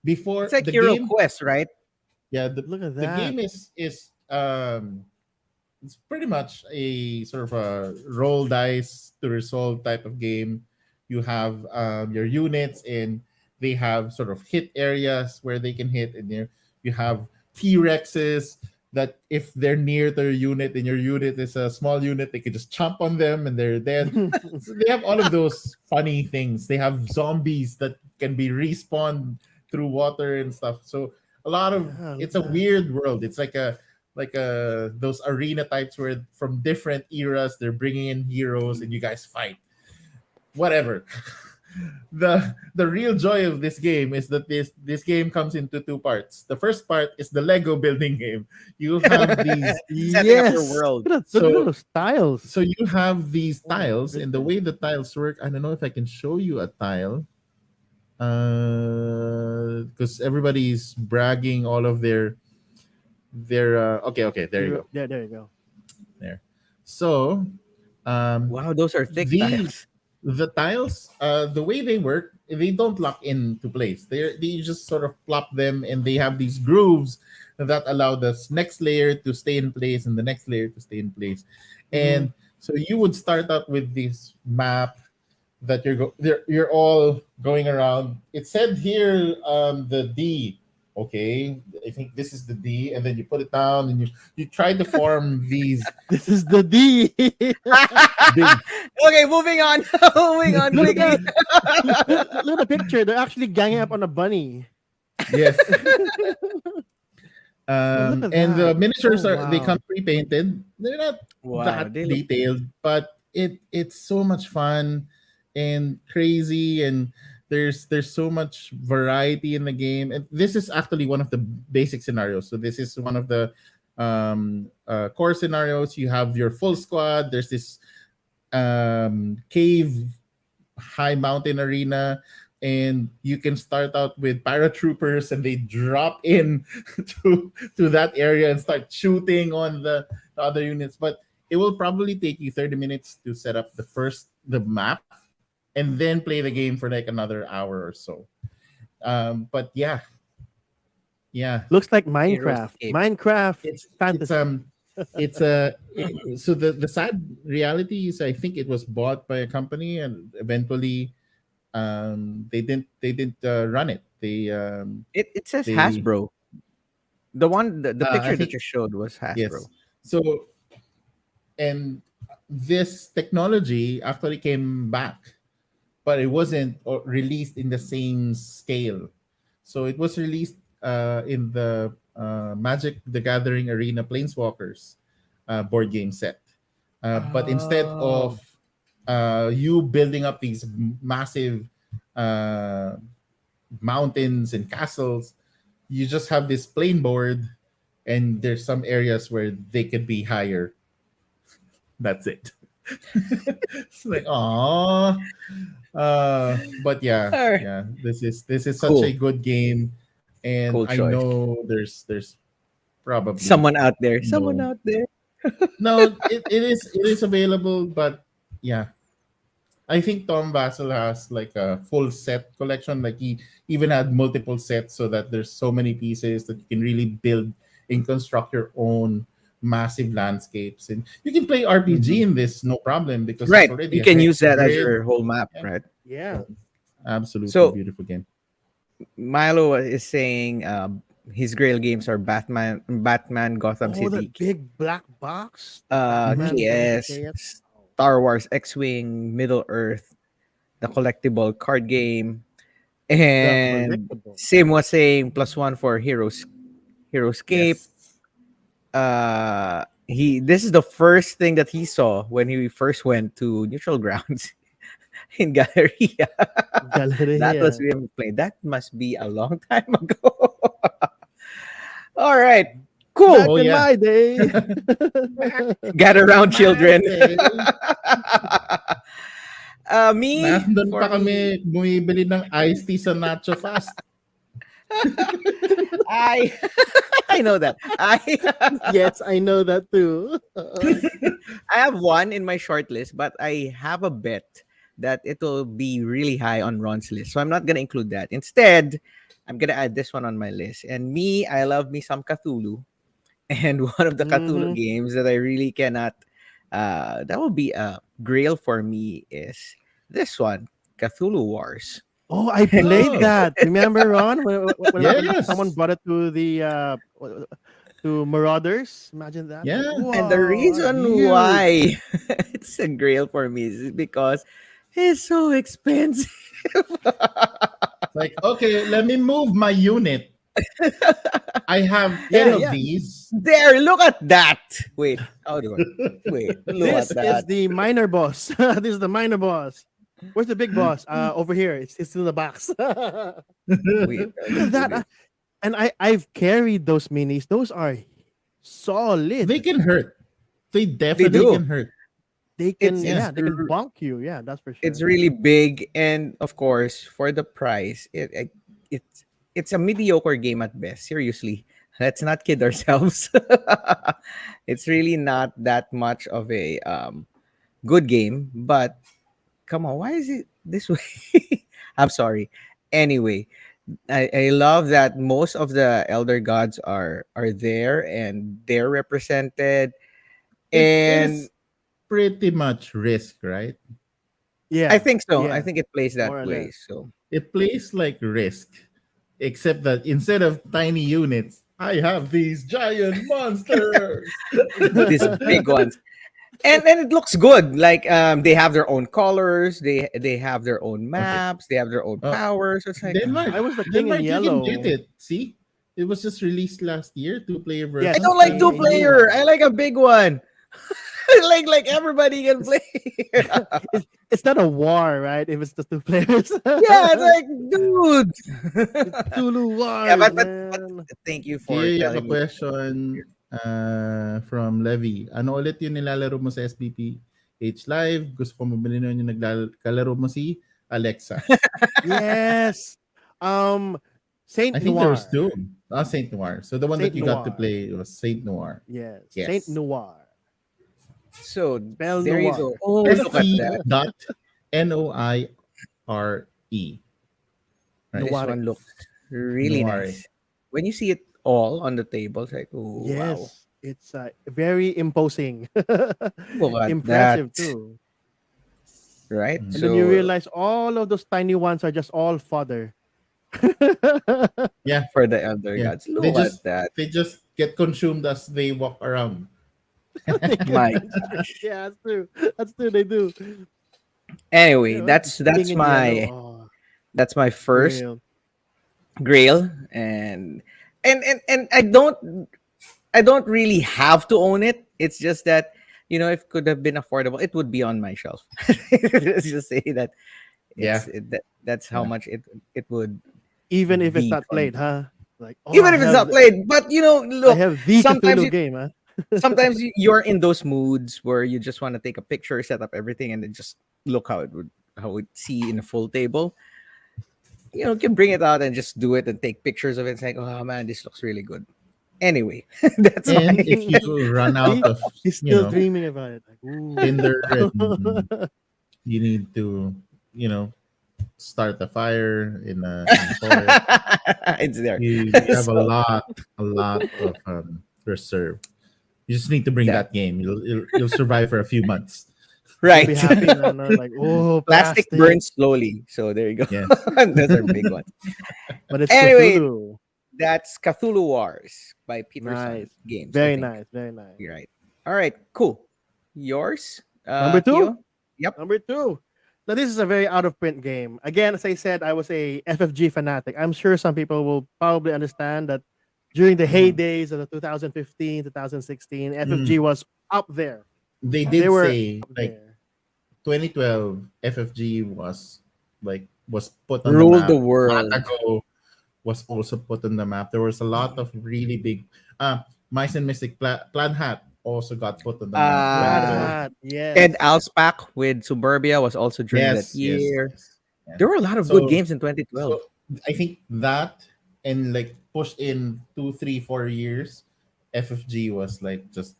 It's before like the Hero game, Quest, right? yeah, Look at the that. game is it's pretty much a sort of a roll dice to resolve type of game. You have your units, and they have sort of hit areas where they can hit, and you have T Rexes that if they're near to your unit and your unit is a small unit, they can just chomp on them and they're dead. So they have all of those funny things. They have zombies that can be respawned through water and stuff. So a lot of Yeah, look it's at a that. weird world. It's like those arena types where from different eras they're bringing in heroes and you guys fight. Whatever. The real joy of this game is that this game comes into two parts. The first part is the Lego building game. You have these Setting up your Yes. world. Look at so those tiles. so you have these Oh my tiles, and the goodness. way the tiles work, I don't know if I can show you a tile because everybody's bragging all of their okay, there you go. There you go. There. So um Wow, those are thick the tiles. the tiles, the way they work, they don't lock into place. They just sort of plop them, and they have these grooves that allow the next layer to stay in place and the next layer to stay in place. Mm-hmm. And so you would start out with this map that you're all going around. It said here the D. Okay, I think this is the D, and then you put it down, and you try to form these This is the D. big. Okay, moving on. Moving on Look at quickly. that. Look at the picture. They're actually ganging up on a bunny. Yes. Oh, look at And the that. Oh miniatures they come wow. pre-painted. They're not Wow, that they look detailed, but it's so much fun and crazy, and there's so much variety in the game. And this is actually one of the basic scenarios. So this is one of the core scenarios. You have your full squad. There's this cave high mountain arena, and you can start out with paratroopers and they drop in to that area and start shooting on the other units. But it will probably take you 30 minutes to set up the map and then play the game for like another hour or so. But yeah, yeah, Looks like Heroes Minecraft. Escape. Minecraft it's fantasy. it's so the sad reality is I think it was bought by a company and eventually they didn't run it. It says They Hasbro. The I picture that think you showed was Hasbro. yes. So and this technology actually came back, but it wasn't released in the same scale. So it was released in the Magic the Gathering Arena Planeswalkers board game set. But instead of Oh. you building up these massive uh, mountains and castles, you just have this plain board, and there's some areas where they could be higher. That's it. It's like, ah, but yeah, All right. yeah. This is such a Cool. good game, and Cool I choice. know there's probably Someone out there. Someone no out there. no. It is available, but yeah, I think Tom Vassell has like a full set collection. Like he even had multiple sets so that there's so many pieces that you can really build and construct your own massive landscapes. And you can play RPG Mhm. in this no problem because it's Right. already You a can use hex that as grid. your whole map, Yeah. right? Yeah. So absolutely So beautiful game. Milo is saying his Grail games are Batman Gotham Oh, City, that big black box, the Batman Mhm. from KS, KS. Star Wars X-Wing, Middle Earth, the collectible card game, The and collectible. Sim was saying +1 for Heroescape. Yes. He this is the first thing that he saw when he first went to neutral grounds in Galleria. That was Galleria. him playing. That must be a long time ago. All right, Back cool. Oh in yeah. my day. Back Gather in around, my children. day. Me Nandun pa for kami me, bumibili ng iced tea sa Nacho Fast. I I know that Yes, I know that too. I have one in my short list, but I have a bet that it'll be really high on Ron's list. So I'm not gonna include that. Instead, I'm gonna add this one on my list. And me, I love me some Cthulhu. And one of the Cthulhu Hmm. games that I really cannot that will be a grail for me is this one, Cthulhu Wars. Oh, I played Oh, that. Remember, Ron, when someone yes. brought it to the to Marauders? Imagine that. Yeah. And the Whoa, reason huge. why it's a grail for me is because it's so expensive. Like, okay, let me move my unit. I have 10 Yeah, of yeah. these. There, look at that. Wait, how do I? Wait, look at This is that. the minor boss. This is the minor boss. Where's the big boss? Over here. It's in the box. Look Wait, at let's do that. this. And I've carried those minis. Those are They solid. can hurt. They They They definitely do. can hurt. they It's can, Yeah. yeah, they can bonk you. Yeah, that's for it's sure. really big, and of course, for the price, it's a mediocre game at best. Seriously, let's not kid ourselves. It's really not that much of a good game, but come on, why is it this way? I'm sorry. Anyway, I love that most of the elder gods are there and they're represented. It And is pretty much risk, right? I Yeah, think so. I yeah, think it plays that more or way. less. So It plays like risk, except that instead of tiny units, I have these giant monsters. these big ones. And it looks good. Like they have their own colors, they have their own Okay. maps, they have their own Uh, powers. It's like Denmark. I was the king in Denmark, you can get yellow. it. See? It was just released last year, two-player I Yes, version, don't like two I standard knew price. player. that. I like a big one. Like everybody can It's, play. it's not a war, right? If it's the two players. Yeah, it's like It's dude. Tulu Yeah, Wars, but man. thank you for Here you have a telling me. question from Levi. Ano ulit yung nilalaro mo sa SPPH Live? Gusto ko mabili nun yung nagkalaro mo si Alexa. Yes. Um, Saint I think there's Noir. two. Saint Noir. So the one that Saint you got to Noir. play was Saint Noir. Yes, Saint Yes. Noir. So Spell there you Noir. go. Oh, look at ST that. dot NOIRE. Right? This Noire. one looks really Noire. nice. When you see it all on the table, it's like, oh wow. Yes. It's very imposing, Look at that, impressive too. right? Mm. And then you So realize all of those tiny ones are just all fodder. Yeah, for the elder yeah. gods, look at that. They just get consumed as they walk around. They get My consumed. Yeah, that's true. That's true. They do. You anyway, know, the king that's in yellow. my Oh, that's my first Grail. grail, and I don't really have to own it. It's just that, if it could have been affordable, it would be on my shelf. Let's just say that Yeah, that's how yeah. much it would Even if it's be not for me. played, huh? Like, oh, Even if it's not played. But I look, have the sometimes Cthulhu you game, huh? you're in those moods where you just want to take a picture, set up everything, and then just look how it see in a full table. You can bring it out and just do it and take pictures of it. It's like, oh man, this looks really good. Anyway, that's my And if you run out See, of, he's you still know, dreaming about it. Like, tinder ooh. and you need to, you know, start a fire in a forest, it's there. you have So a lot of reserve. You just need to bring that that game. You'll survive for a few months. You'll be right. happy now, no? Like, oh, Plastic plastic. burns slowly. So there you go. Yeah. Those are big ones. But it's Anyway, Cthulhu. that's Cthulhu Wars by Peterson Nice. Games, I Very think. nice. Very nice. You're right. All right, cool. Yours, Number two. Theo? Yep. Number two. Now, this is a very out of print game. Again, as I said, I was a FFG fanatic. I'm sure some people will probably understand that during the Mhm. heydays of the 2015, 2016, Mm. FFG was up there. They They did were say up like there. 2012 FFG was put on the Rule the map. world. Matago was also put on the map. There was a lot of really big Mice and Mystic Plan Hat also got put on the map Plaid 2012. Hat. Ed Yes. Alspach with Suburbia was also during that Yes, yes, year. yes. Yeah. There were a lot of good So games in 2012. so I think that and like pushed in 2, 3, 4 years, FFG was like just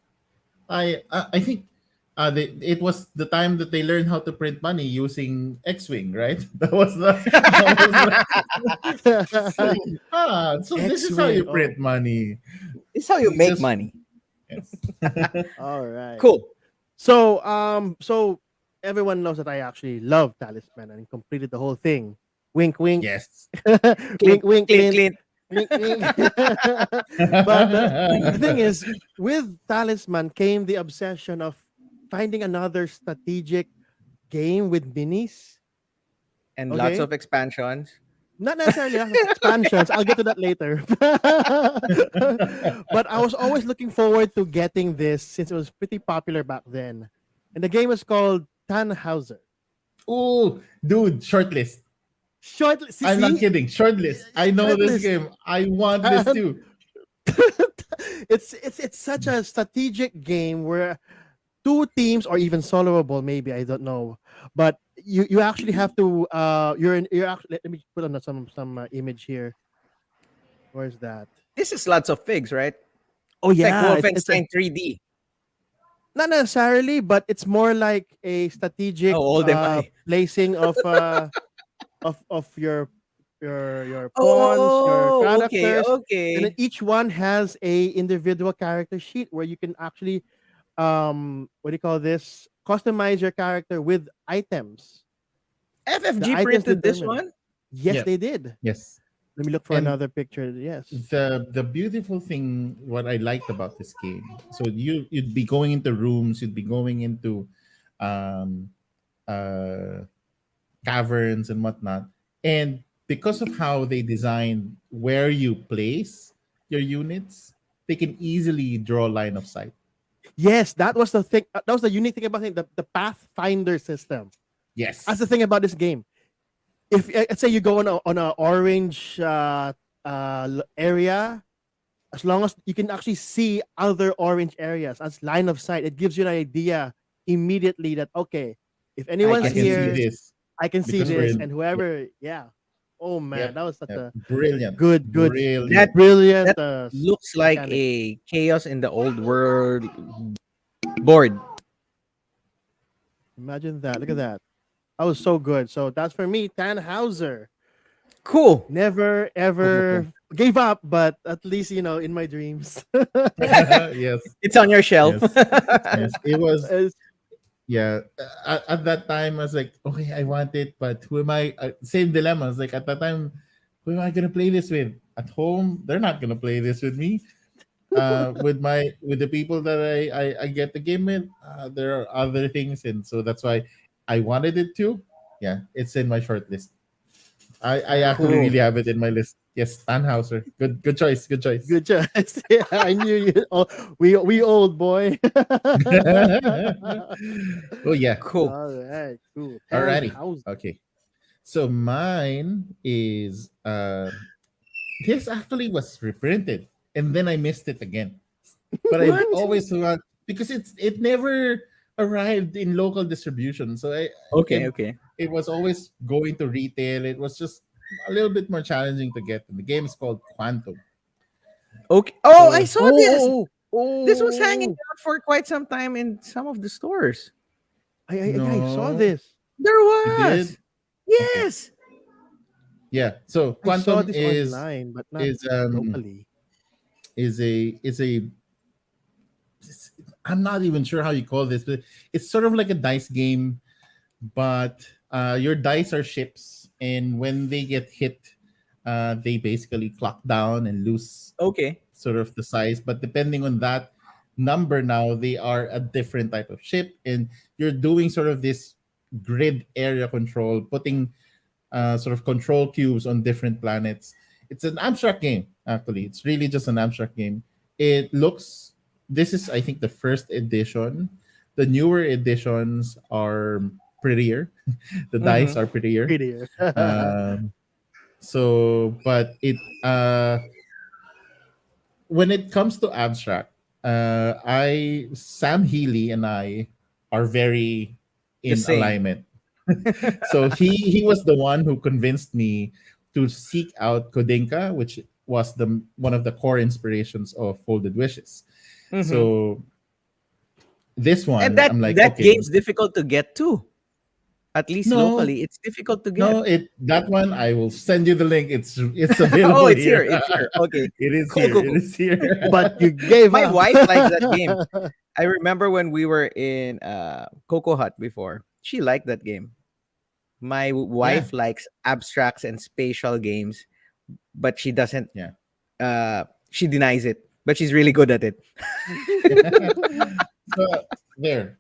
I think it was the time that they learned how to print money using X-Wing, right? That was the it's like, so this is how X-Wing. you Oh, print money. It's how you You make just money. yes. all right. Cool. So everyone knows that I actually love Talisman and completed the whole thing. Wink, wink. Yes. Clint, Wink, wink, Clint, Clint. Clint. Wink, wink. But the thing is, with Talisman came the obsession of finding another strategic game with minis. And lots Okay, of expansions. not necessarily lots of expansions. I'll get to that later. But I was always looking forward to getting this since it was pretty popular back then. And the game was called Tannhauser. Ooh, dude, shortlist. Short, see, I'm not see? kidding. Shortlist. I know this Shortlist. game. I want this Tan- too. it's such a strategic game where two teams or even soloable, maybe I don't know, but you actually have to you're actually, let me put on some image here. Where's that? This is lots of figs, right? Oh It's like yeah, it's a Wolfenstein 3D. not necessarily, but it's more like a How strategic old am I? placing of your pawns, your Oh, okay, characters, and then okay. each one has a individual character sheet where you can actually what do you call this, customize your character with items. The FFG items printed this determine. one? Yes, Yeah. they did. Yes. Let me look for And another picture. Yes. the beautiful thing, what I liked about this game, so you'd be going into rooms, you'd be going into um uh caverns and whatnot, and because of how they designed where you place your units, they can easily draw line of sight. Yes, that was the thing. That was the unique thing about it, the Pathfinder system. That's the Yes. thing about this game. If let's say you go on a orange area, as long as you can actually see other orange areas as line of sight, it gives you an idea immediately that okay, if I anyone's I can can see see. here, this I can see because we're this, in. and Yeah, whoever, yeah. Oh man, yep, that was such yep. a Brilliant, good, That brilliant. brilliant that looks like mechanic. a chaos in the old world board. Imagine that. Look at that. That was so good. So that's for me, Tannhauser. Cool. Never Cool, cool, ever cool. gave up, but at least in my dreams. Yes, It's on your shelf. yes, yes. It was, It's- yeah. At that time, I was like, okay, I want it, but who am I? Same dilemma. I was like, at that time, who am I gonna play this with? At home, they're not gonna play this with me. With the people that I get the game with, there are other things, and so that's why I wanted it too. Yeah, it's in my short list. I nice, actually Cool. really nice. have it in my list. Yes, Tannhauser. Good choice. Good choice. Good choice. Yeah, I knew you. Oh, we old boy. Oh yeah. Cool. All right, cool. Alrighty. House. Okay. So mine is this actually was reprinted and then I missed it again. But I've What? always want because it never arrived in local distribution. So Okay, and okay. it was always going to retail. It was just a little bit more challenging to get. And the game is called Quantum. Okay. Oh, I So saw this. Oh, oh, This was hanging oh! out for quite some time in some of the stores. I saw no, this. There you did. was. Okay. Yes. Yeah. So I saw Quantum this online, but not is locally. is a it's- I'm not even sure how you call this, but it's sort of like a dice game, but your dice are ships, and when they get hit, they basically clock down and lose Okay. sort of the size. But depending on that number, now they are a different type of ship, and you're doing sort of this grid area control, putting sort of control cubes on different planets. It's an abstract game, actually. It's really just an abstract game. It looks, this is, I think, the first edition. The newer editions are prettier. The Mm-hmm. dice are prettier. Prettier. Um, but when it comes to abstract, Sam Healy and I are very The in same. alignment. So he was the one who convinced me to seek out Kodinka, which was the one of the core inspirations of Folded Wishes. Mm-hmm. So this And one, that I'm like, that okay, game's difficult to get to. At least no, locally, it's difficult to get. no, that one I will send you the link. It's Oh, available it's here. here. It's here. Okay. It is Cool, here. cool, It cool. is here. But you gave My up. wife likes that game. I remember when we were in Coco Hut before. She liked that game. My Yeah, wife likes abstracts and spatial games, but she doesn't. yeah. She denies it, but she's really good at it. So there,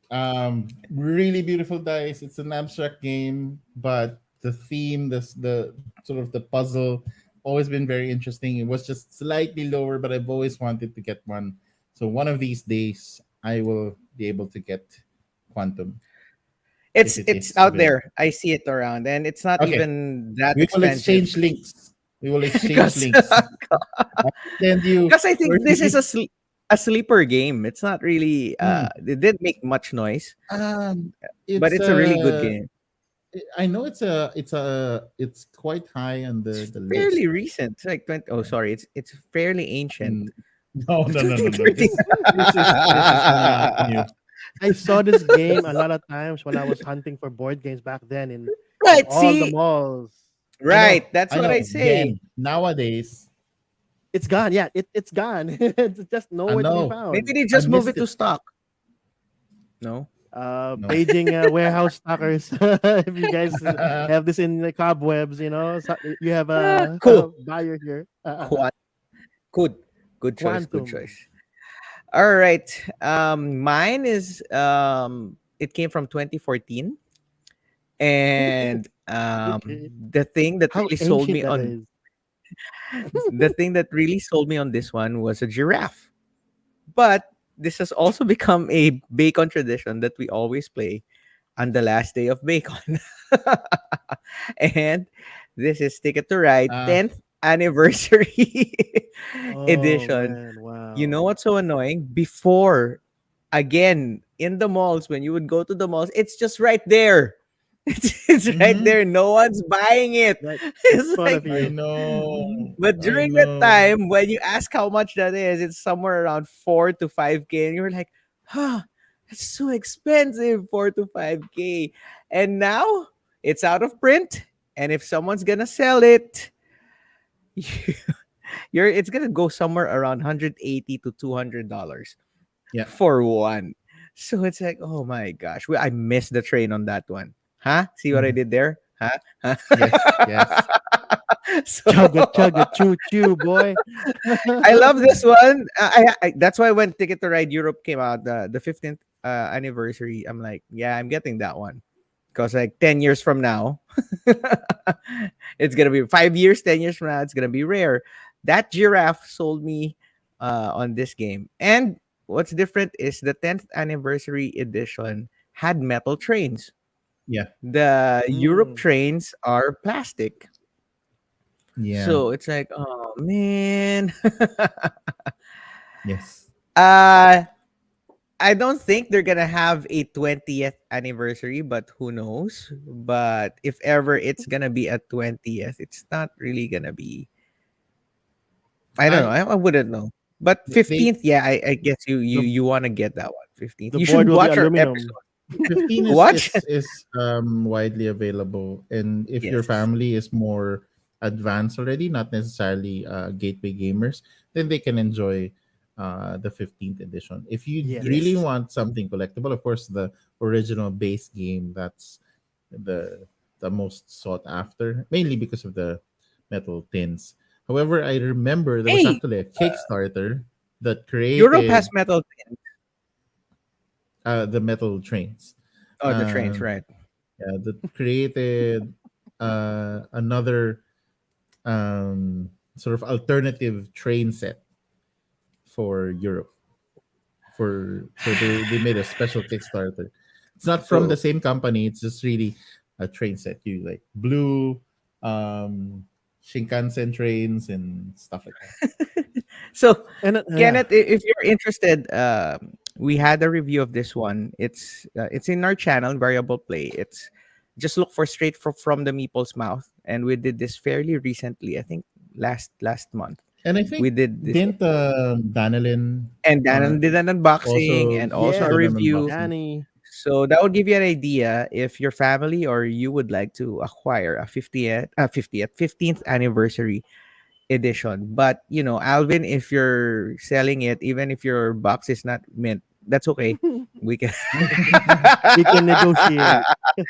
really beautiful dice. It's an abstract game, but the theme, the sort of the puzzle, always been very interesting. It was just slightly lower, but I've always wanted to get one. So one of these days, I will be able to get Quantum if it It's is out available. there. I see it around, and it's not Okay, even that we will expensive. exchange links. We will exchange Because links. I'll send you I think or this is a sleeper game. It's not really Hmm. it didn't make much noise, um, but it's it's a really good game. I know it's quite high on It's the list. fairly recent. It's like 20, oh sorry, it's fairly ancient. Mm, no, no, no, no, no. 2013. This is not new. I saw this game a lot of times when I was hunting for board games back then in Right, all the see? malls. Right, that's I what know. I say. Again, nowadays, It's gone. Yeah, it's gone. It's just I nowhere to be know Maybe found. they I just move missed it to it. stock. No. No. Paging warehouse stockers. If you guys have this in the cobwebs, so you have a Cool. buyer here. Quad. Good. Good choice. Good Quantum. choice. All right. Mine is it came from 2014, and Okay. the thing that How really sold ancient me that on is. this one was a giraffe. But this has also become a bacon tradition that we always play on the last day of bacon. And this is Ticket to Ride uh, 10th anniversary Oh edition. man, You know wow. what's so annoying? Before, again, in the malls, when you would go to the malls, it's just right there. It's right mhm. there. No one's buying it. Right in It's front like, of I you. know. but I during that know. time, when you ask how much that is, it's somewhere around 4 to 5K. And you're like, huh, it's so expensive, 4 to 5K. And now it's out of print. And if someone's gonna sell it, it's gonna go somewhere around 180 to $200 Yeah. for one. So it's like, oh my gosh, I missed the train on that one. Huh? See what I Mhm. did there? Huh? Yes. Yes. So Chugga chugga choo choo, boy. I love this one. That's why when Ticket to Ride Europe came out, the 15th anniversary, I'm like, yeah, I'm getting that one because like 10 years from now, it's gonna be 5 years. 10 years from now, it's gonna be rare. That giraffe sold me on this game, and what's different is the 10th anniversary edition had metal trains. Yeah. The Europe Mm. trains are plastic. Yeah. So it's like, oh man. Yes. uh I don't think they're gonna have a 20th anniversary, but who knows? But if ever it's gonna be a 20th, it's not really gonna be. I don't know. I I wouldn't know. But they 15th, yeah, I guess you The you want to get that one. 15th. the You board should will be watch our aluminum. episode. 15 is Watch. is is widely available, and if your Yes. family is more advanced already, not necessarily gateway gamers, then they can enjoy the 15th edition. If you really Yes. Yes. want something collectible, of course, the original base game, that's the the most sought after, mainly because of the metal tins. However, I remember there was Hey, actually a Kickstarter that Europe has created metal. the metal trains. Oh, the trains, Um, right? yeah, that created another sort of alternative train set for Europe. So they made a special Kickstarter. It's not from the So same company. It's just really a train set. You like blue Shinkansen trains and stuff like that. so And yeah. Kenneth, if you're interested, we had a review of this one. It's in our channel, Variable Play. It's just look for straight from the Meeple's mouth, and we did this fairly recently. I think last month And I we think did this, didn't Danilin and Dan did an unboxing also and also a Yes. did an review. unboxing? Danny. So that would give you an idea if your family or you would like to acquire a 50th 15th anniversary edition. But Alvin, if you're selling it, even if your box is not mint, that's okay. We can We can negotiate.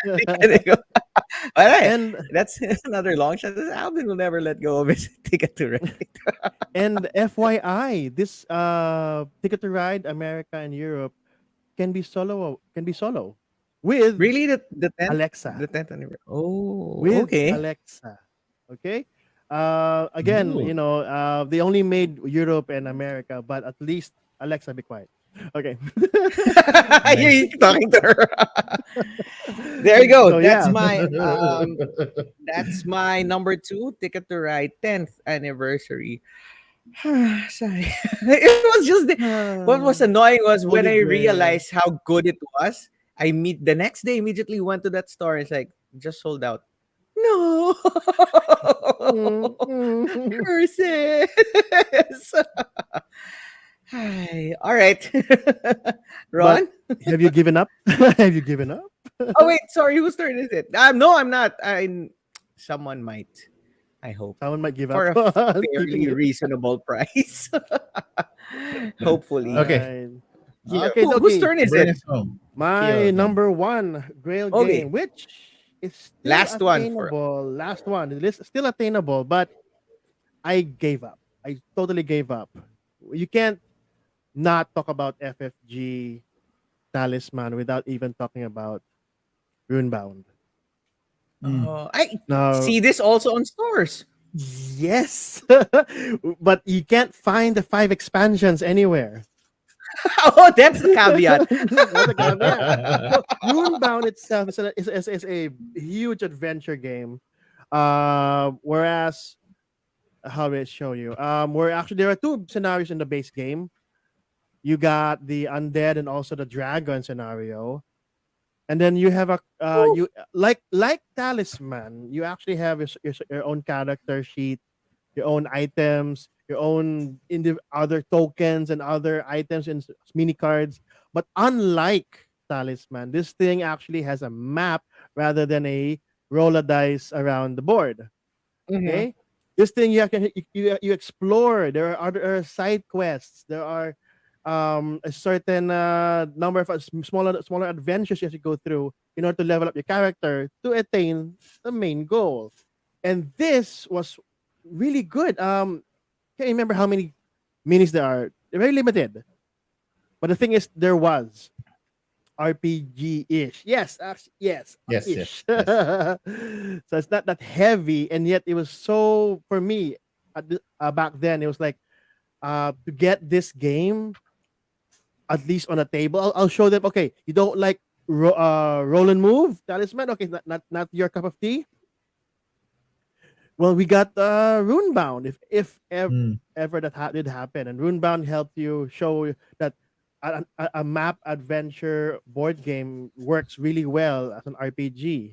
we can go. All right. and That's another long shot. Alvin will never let go of his ticket to ride. and FYI, this Ticket to Ride America and Europe can be solo with Really, the 10th Alexa. the 10th anniversary. Oh, With okay. Alexa. Okay. Again, Ooh. they only made Europe and America, but at least Alexa, be quiet. Okay. You're Nice. talking to her. There you go. So yeah. That's my number two ticket to ride 10th anniversary. Sorry. It was just what was annoying was when Holy I Grail. realized how good it was. I meet the next day immediately went to that store. It's like just sold out. No. Mm, mm. Curses. Hi. All right. But Ron? have you given up? Have you given up? Oh wait, sorry, whose turn is it? No, I'm not. Someone might. I hope Someone might give for up a on keeping fairly it. reasonable price. Hopefully. Okay. Right. Here, Okay, Whose Doki. turn is bring it? us home. Kyo My again. number one Grail Okay, game, which is still last one for. attainable. Last one. It is still attainable, but I gave up. I totally gave up. You can't not talk about FFG Talisman without even talking about Runebound. Mm. I Now, see this also on stores. yes, but you can't find the 5 expansions anywhere. Oh, that's the caveat. That's a caveat. So Runebound itself is a huge adventure game. Whereas how do I show you? Where actually there are two scenarios in the base game. You got the undead and also the dragon scenario, and then you have a you like Talisman. You actually have your own character sheet, your own items, your own other tokens and other items and mini cards. But unlike Talisman, this thing actually has a map rather than a roll a dice around the board. Mhm. Okay, This thing you explore. There are other side quests. There are a certain number of smaller adventures you have to go through in order to level up your character to attain the main goal. And this was really good. Can't remember how many minis there are. They're very limited. But the thing is, there was RPG ish. Yes, actually, yes, Yes, yes, ish. yes. So it's not that heavy, and yet it was so for me back then. It was like to get this game at least on a table. I'll show them. Okay, you don't like roll and move talisman. Okay, not your cup of tea. Well, we got Runebound. Mm. Ever that did happen, and Runebound helped you show that a map adventure board game works really well as an RPG.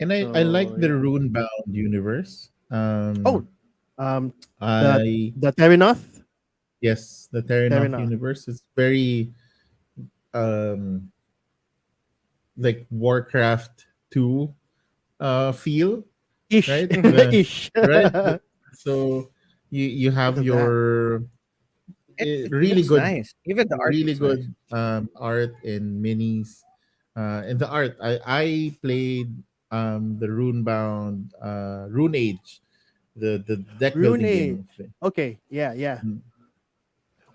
And I like So the yeah. Runebound universe. Oh, um, the I the Terranoth, Yes, the Terranoff Terranoth universe is very um like Warcraft 2 feel, ish right? ish. Right? So you Bit have of that. your It really looks good, nice. Even the art really looks nice. good art and minis. And the art, I played the Runebound Rune Age, the deck Rune building Age. game. Okay, yeah, yeah. Mm.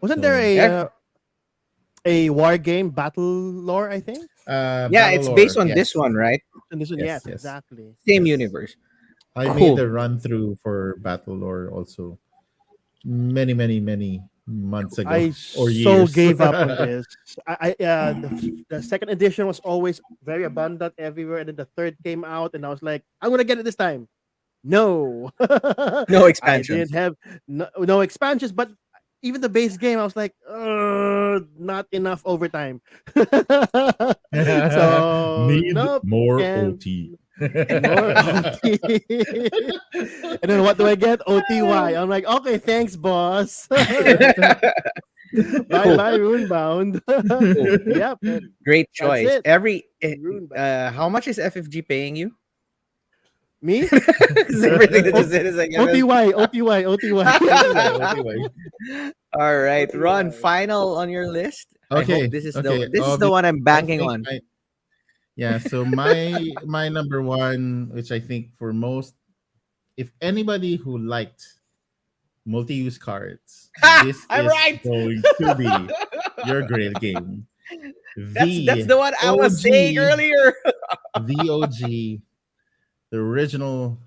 Wasn't there So Yeah, a war game battle lore? I think. yeah. Battle It's based Lore, on this yes, one, right? And this one, yes, yes, yes, exactly. Same yes. universe. I made Cool. a run through for Battle Lore also many, many, many months ago I or so years. gave up on this. The second edition was always very abundant everywhere, and then the third came out, and I was like, I'm gonna get it this time. No, No I didn't expansions. have no expansions, but even the base game, I was like, not enough overtime. So Need nope, more and OT. more OT. And then what do I get? OTY. I'm like, okay, thanks, boss. Bye Cool. bye, Runebound. Cool. Yep, and Great that's choice. it. Runebound. How much is FFG paying you? Me? 'Cause everything that you said is like OTY, OTY, OTY. OTY, OTY. all right, Ron. OTY. Final on your list. I hope Okay, okay. this is the one I'm I banking think on. yeah. So my number one, which I think for most, if anybody who liked multi-use cards, this I'm is right. going to be your Grail game. That's The the one I was saying OG, earlier. the OG, the original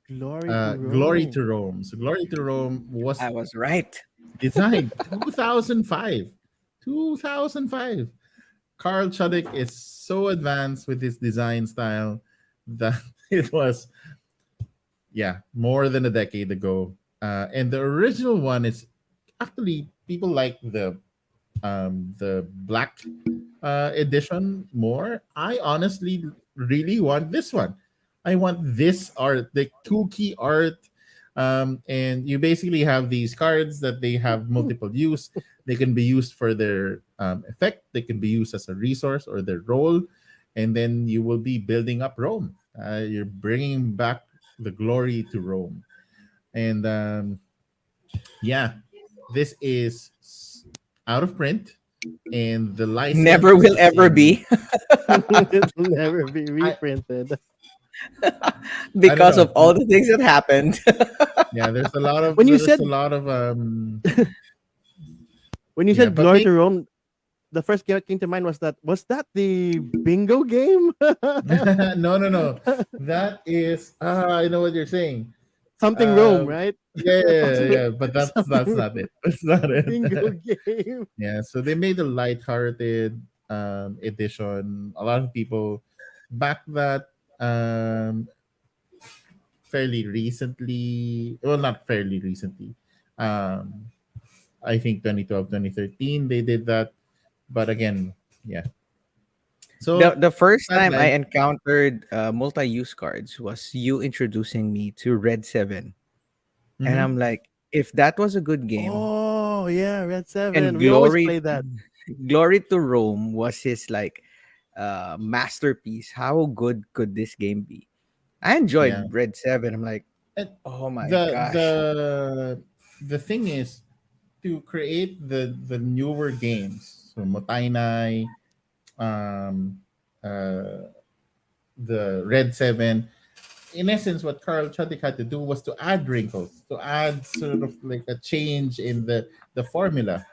Glory to Glory to Rome. Rome. So Glory to Rome was I was right. designed 2005. 2005. Carl Chudik is so advanced with his design style that it was, yeah, more than a decade ago. And the original one is actually people like the black edition more. I honestly really want this one. I want this art, the two key art. And you basically have these cards that they have multiple use. They can be used for their effect, they can be used as a resource or their role, and then you will be building up Rome. You're bringing back the glory to Rome. And yeah, this is out of print, and the Never license will is ever in. be It'll never be I reprinted. I don't because know. of all the things that happened. Yeah, there's a lot of When you there's a said lot of when you yeah, said but Glory maybe to Rome, the first game that came to mind was that the bingo game? no, no, no. That is I know what you're saying. Something Rome, Um right? yeah, yeah, yeah, Same. yeah, but that's Something not it. That's not it. bingo game. Yeah, so they made a light-hearted edition. A lot of people back that fairly recently, well, not fairly recently. Um I think 2012, 2013 they did that. But again, yeah. The So the first time I sideline. encountered multi-use cards was you introducing me to Red 7. And Mhm. I'm like, if that was a good game Oh yeah, Red and Seven. We always play that. Glory to Rome was his like masterpiece, how good could this game be? I Yeah. enjoyed Red 7. I'm like, And Oh my the gosh. the thing is to create the newer games, so Motainai, um, uh, the Red Seven. In essence, what Carl Chudik had to do was to add wrinkles, to add sort of like a change in the formula.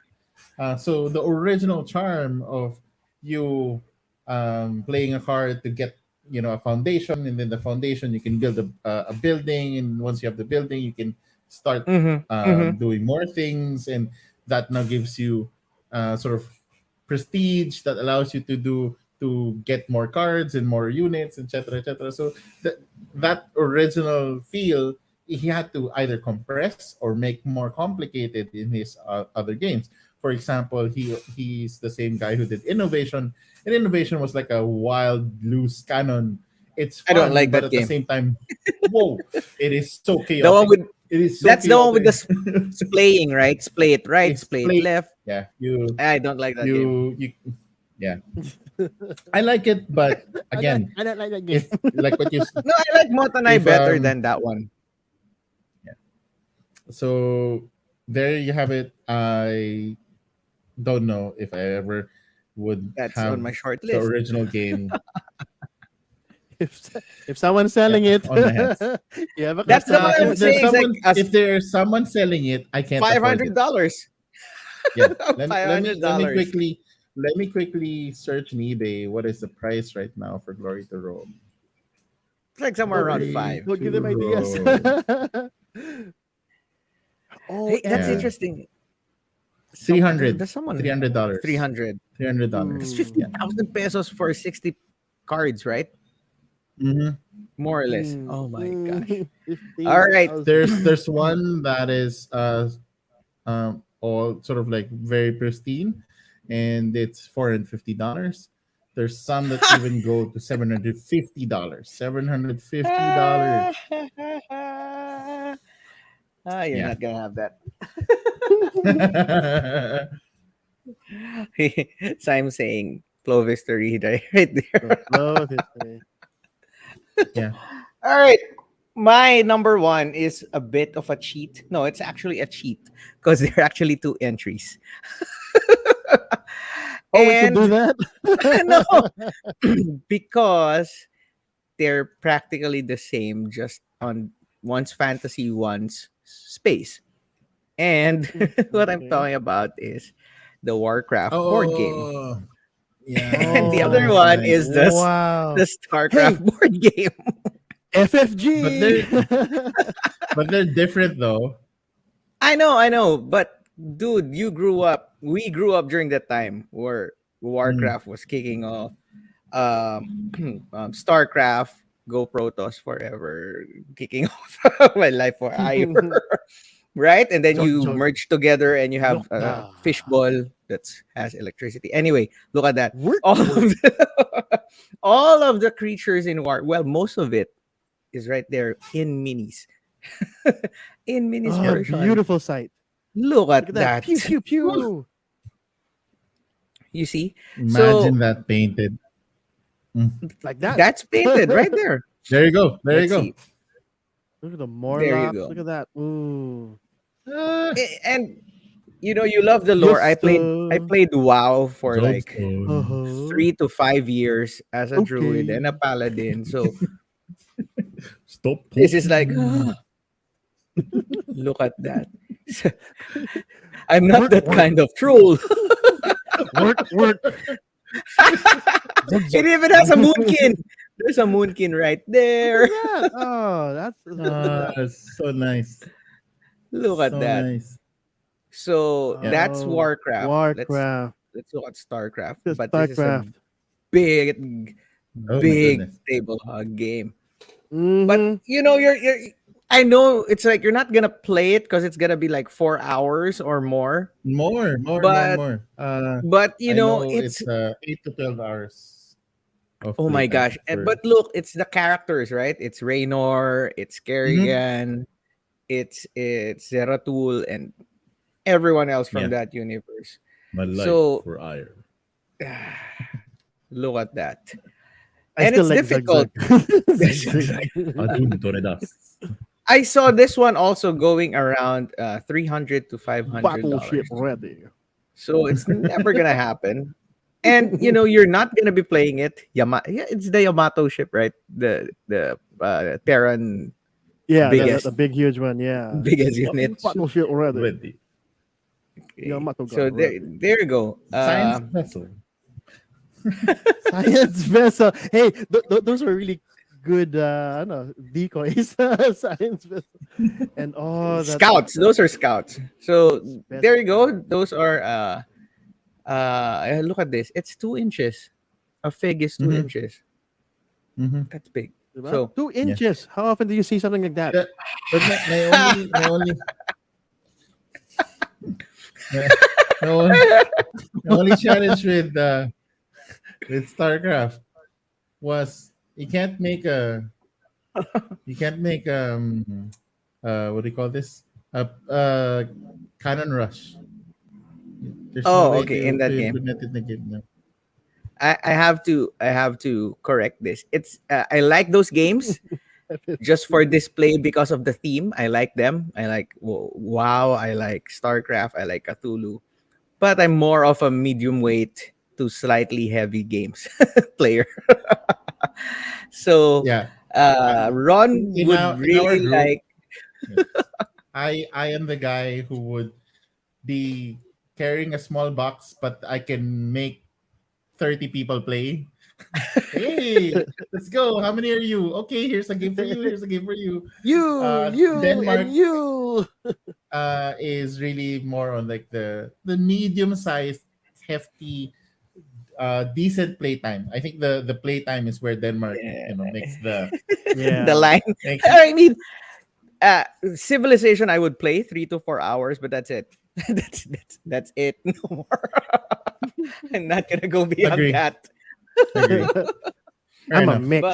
So the original charm of you playing a card to get a foundation, and then the foundation you can build a building, and once you have the building, you can start Mm-hmm. Mm-hmm. doing more things, and that now gives you sort of prestige that allows you to get more cards and more units, etc., etc. So that original feel he had to either compress or make more complicated in his other games. For example, he's the same guy who did Innovation, and Innovation was like a wild loose cannon. It's I don't fun, like but that at the game. same time, whoa, it is so The one chaotic. with It is so That's the one with chaotic. the splaying, right? Splay it right, It's splay it play. left. Yeah, I don't like that game. you. Yeah, I like it, but again, I don't like that game. if like what you No, I like Motanai if better than that one. yeah. So there you have it. I don't know if I ever would That's on have my short the list. original game. if if someone's Yeah, selling it, on my hands. you have a That's the one customer. I'm saying. It's like as If there's someone selling it, I can't afford it. $500. Yeah. $500. Let me quickly search in eBay what is the price right now for Glory to Rome. It's like somewhere around Glory five. Don't give them to ideas. Rome. Oh, Hey, that's Yeah. and interesting. Three There's hundred. someone $300. 300. That's $300. mm, Yeah. 50,000 pesos for 60 cards, right? Mm-hmm. More or less. mm, Oh my gosh. All right. 15,000. There's one that is all sort of like very pristine, and it's $450. There's some that even go to $750. $750. You're Yeah. not gonna have that. So I'm saying Clovis to read right there. The flow of history. Yeah. All right. My number one is a bit of a cheat. No, it's actually a cheat because there are actually two entries. Oh, we could do And that. no, because they're practically the same, just on one's fantasy, one's space. And what I'm Okay. talking about is the Warcraft board game. Oh, yeah. And the Nice, other nice, Oh, one nice. is wow. the StarCraft Hey, board game. But FFG. they're different though. I know, but dude, you grew up. We grew up during that time where Mm. Warcraft was kicking off. Um, Starcraft, Go Protoss forever, kicking off my life for Ire, right? And then John, you John, merge together and you have a Nocta. fishball that has electricity. Anyway, look at that. Work, All of work. all of the creatures in War. Well, most of it is right there in minis. In minis Oh, version. beautiful sight. Look Look at at that. that. Pew, pew, pew. You see? Imagine So that painted. Mm. Like that. that's painted right there. There you go. There you Let's go. see. Look at the There you Morlocks. go. Look at that. Ooh. Ah, And you love the lore. Just, I played WoW for like Johnstone. uh-huh. 3 to 5 years as a druid and a Okay. paladin. So Stop this is like poking. look at that. I'm not Work, that work, kind of troll. work, work. Zug, It zug. even has a moonkin. There's a moonkin right Look there. at that. Oh, It's so nice. Look at So that. nice. So Yeah. that's oh, Warcraft. Warcraft. Let's look at Starcraft. Just But this is a StarCraft. big, Oh my big goodness. table hog game. But Mm-hmm. you're I know it's like you're not gonna play it because it's gonna be like 4 hours or more. More. But I know it's it's 8 to 12 hours of oh my playtime gosh. for. But look, it's the characters, right? It's Raynor, it's Mhm. Kerrigan, it's Zeratul, and everyone else from Yeah, that universe. my life So for ire. look at that. I And still it's like Zug difficult. Zug. Zig, Yes, zig. exactly. Adun Toredas. I saw this one also going around $300 to $500. Battleship ready. So it's never gonna happen. And you're not gonna be playing it. Yeah, it's the Yamato ship, right? The Terran Yeah, the biggest big huge one. Yeah. biggest unit. Battleship ready. Ready. Okay. Yamato got So there ready. there you go. Science vessel. Science vessel. Hey, those are really good. I don't know, decoys. Science vessel. And Scouts. that Those are scouts. So there you vessel. go. Those are look at this. It's 2 inches. A fig is two Mm-hmm. inches. Mm-hmm. That's big. Diba? So Two Yeah. inches. How often do you see something like that? But, but my, my only my only challenge with StarCraft was you can't make what do you call this, a cannon rush. There's no way okay, in to that game. implement it in the game. No. I have to correct this. It's I like those games just for display because of the theme. I like them. I like WoW. I like StarCraft. I like Cthulhu. But I'm more of a medium weight to slightly heavy games player. So Yeah. Ron would In our really group, like. yeah, I am the guy who would be carrying a small box, but I can make 30 people play. Hey, let's go. How many are you? Okay, here's a game for you. Here's a game for you. You, and Denmark you. is really more on like the medium sized, hefty, decent playtime. I think the playtime is where Denmark, Yeah. makes the The Yeah. line. makes I mean, Civilization, I would play 3 to 4 hours, but that's it. That's it. No more. I'm not gonna go beyond agree. that. Agree. Fair I'm a enough. But mix.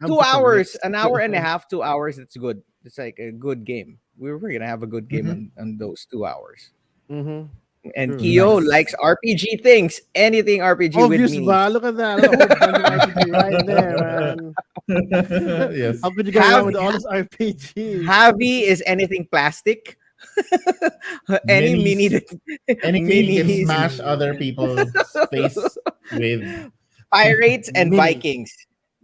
I'm two just a hours, mix. an hour and a half, 2 hours. It's good. It's like a good game. We're gonna have a good game Mhm. on those 2 hours. Mm-hmm. And True. Kyo Nice. likes RPG things. Anything RPG with Obvious, minis. ba? Look at that. A whole bunch of RPG right there, man. Yes. How could you go wrong Have with all this RPG? Heavy is anything plastic. Any mini Minis. that Anything you can minis, smash other people's face with. pirates and Minis. Vikings.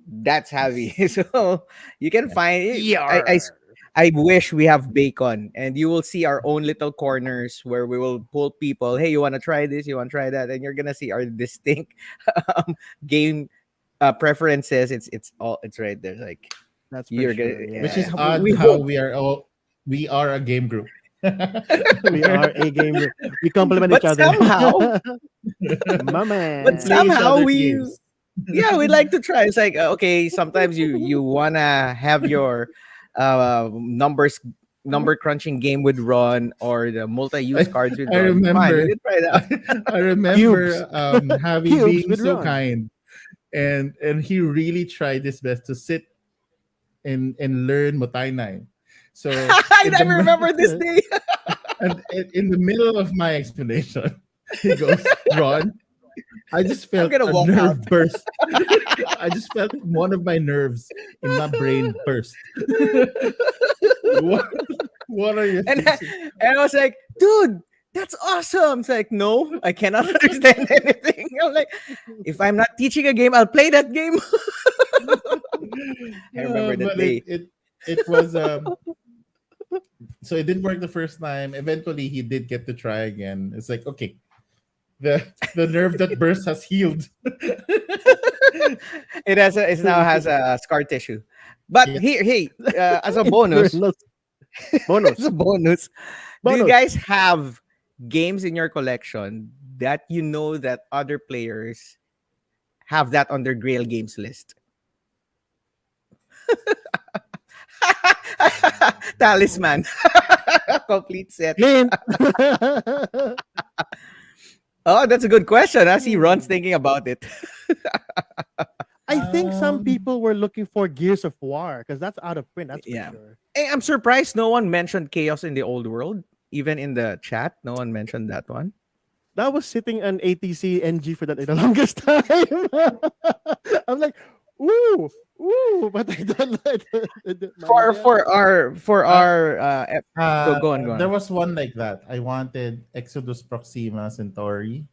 That's heavy. So you can Yeah. find it. Yar. I wish we have bacon and you will see our own little corners where we will pull people. Hey, you want to try this? You want to try that? And you're gonna see our distinct game preferences. It's right there. Like That's for you're sure. gonna. Which is Yeah. odd We how hope, we are a game group. We are a game group. We complement each but other. somehow, My but Play man. each somehow other's we. games. Yeah, we like to try. It's like okay, sometimes you wanna have your numbers number crunching game with Ron or the multi-use I, cards with I Ron. Fine, we remember can try that. I remember Cubes. Javi Cubes being with so Ron. kind, and he really tried his best to sit and learn Motainai. So I in the remember this day. and in the middle of my explanation, he goes, "Ron, I just I'm felt gonna a walk out. nerve burst. I just felt one of my nerves in my brain burst. what, what are you and teaching? and I was like, dude, that's awesome. It's like, no, I cannot understand anything. I'm like, if I'm not teaching a game, I'll play that game. I remember that But day. it was so it didn't work the first time. Eventually, he did get to try again. It's like okay, the nerve that burst has healed. It now has a scar tissue. But Yes. here, hey, as a bonus, Internal as a bonus. bonus, do you Bonus. guys have games in your collection that you know that other players have that on their Grail Games list? Talisman, complete set. Clint. Oh, that's a good question. I see Ron's thinking about it. I think some Um, people were looking for Gears of War because that's out of print. That's for Yeah. sure. Hey, I'm surprised no one mentioned Chaos in the Old World. Even in the chat, no one mentioned that one. That was sitting on ATC NG for that the longest time. I'm like, ooh, Ooh, but I don't know. For Manga. for our for Uh, our go on, go there on. was one like that. I wanted Exodus Proxima Centauri,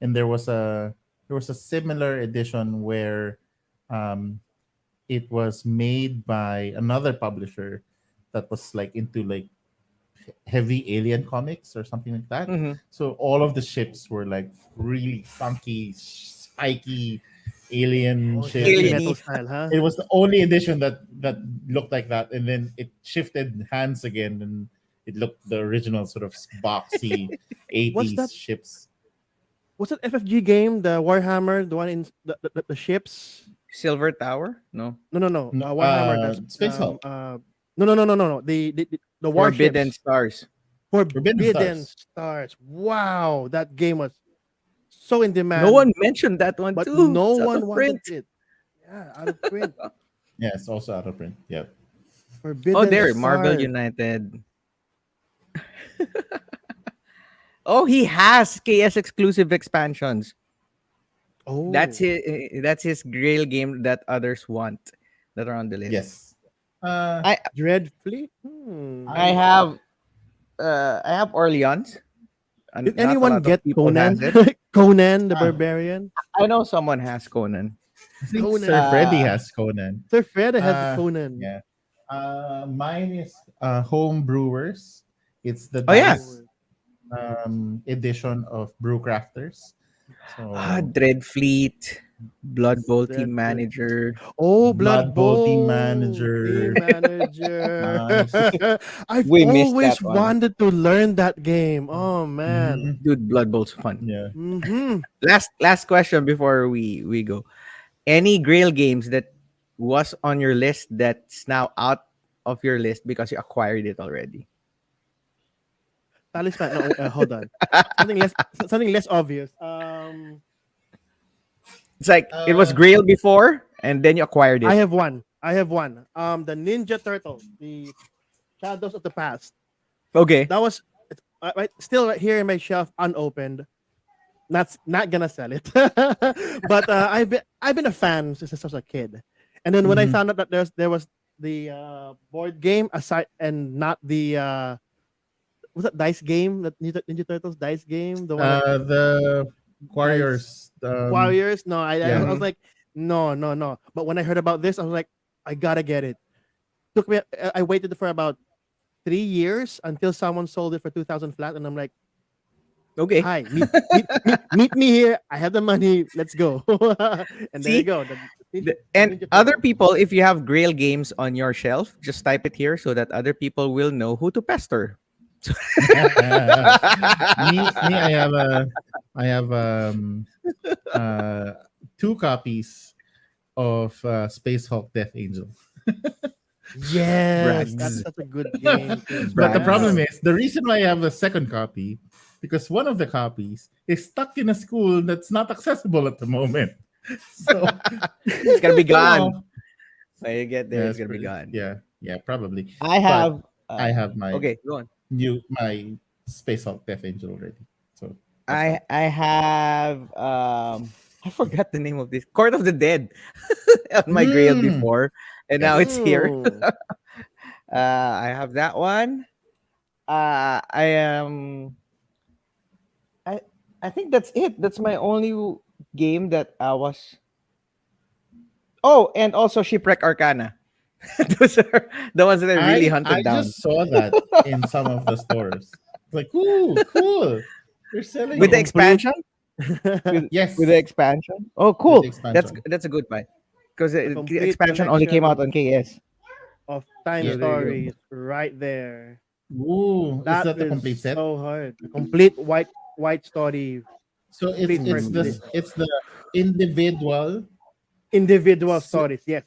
and there was a similar edition where um, it was made by another publisher that was like into like heavy alien comics or something like that. Hmm. So all of the ships were like really funky, spiky alien Oh, ships, heavy and metal Alieny. style, huh? it was the only edition that looked like that. And then it shifted hands again, and it looked the original sort of boxy What's 80s that? ships. What's that FFG game? The Warhammer, the one in the ships. Silver Tower? No. No, no, no. No, Warhammer. That's Space Hulk, no, no, no, no, no, no. The Forbidden warships. Stars. Forbidden Forbidden Stars. Stars. Wow, that game was so in No demand, one mentioned that one but too. no It's out of one wanted print. it. Yeah, out of print. Yeah, it's also out of print. Yeah. Oh, Forbidden there, Marvel Stars. United. Oh, he has KS exclusive expansions. That's Oh, his Grail game that others want that are on the list. Yes. Uh, I Dreadfleet. Hmm. I I have I have Orleans, Did and not a anyone lot of get people has Conan? it. Conan the ah, Barbarian. I know someone has Conan. I think Sir Conan. Freddy Uh has Conan. Sir Fred has the Uh, Conan. yeah. Mine is Home Brewers. It's the oh yeah, dice edition of Brew Crafters. So Dreadfleet, Blood Bowl Team Dreadfleet. Manager. Oh, Blood Blood Bowl Team Bowl team Manager. manager. Nice. I've We missed that always one, wanted to learn that game. Oh man. Mhm. dude. Blood Bowl's fun. Yeah. Mm-hmm. Last question before we go. Any Grail games that was on your list that's now out of your list because you acquired it already? Talisman. No, hold on. Something less obvious. It's like it was Uh, Grail before, and then you acquired I it. have one. I have one. The Ninja Turtles, the Shadows of the Past. Okay. That was right, still right here in my shelf, unopened. Not gonna sell it, but I've been a fan since I was a kid, and then when I mhm. found out that there was the board game aside and not the was that dice game, that Ninja Turtles dice game, the one that The dice Warriors. Warriors. No, I Yeah. was Mhm. like, no, no, no. But when I heard about this, I was like, I gotta get it. Took me. I waited for about 3 years until someone sold it for 2,000 flat, and I'm like, Okay. hi, meet me here. I have the money. Let's go. And there you See, go. The and Ninja other Turtles. people, if you have Grail games on your shelf, just type it here so that other people will know who to pester. Me, I have uh, two copies of Space Hulk Death Angel. Yes, that's Brags. such a good game to But the Brags. problem have. is the reason why I have a second copy because one of the copies is stuck in a school that's not accessible at the moment. So It's gonna be you gone. know, When you get there, yeah, it's gonna be gone. yeah, probably. I But have. I have my Okay, go on. my Space Hulk Death Angel already. So that's fine. I have. I forgot the name of this. Court of the Dead on my Grail Mm, before, and now it's yes. here. Mm. I have that one. I am. I I think that's it. That's my only game that I was. Oh, and also Shipwreck Arcana. Those are the ones that I really I hunted down just saw that in some of the stores. Like, ooh, cool. They're selling The with the it. complete. expansion. With the Yes, expansion. Oh, with the cool. expansion. That's a good buy because The the complete expansion only came out collection on KS. of time So Yeah. there you go. stories right there. Ooh, is That that the complete is set? so hard. The complete white story, So complete first edition. it's the individual Individual s- stories, yes,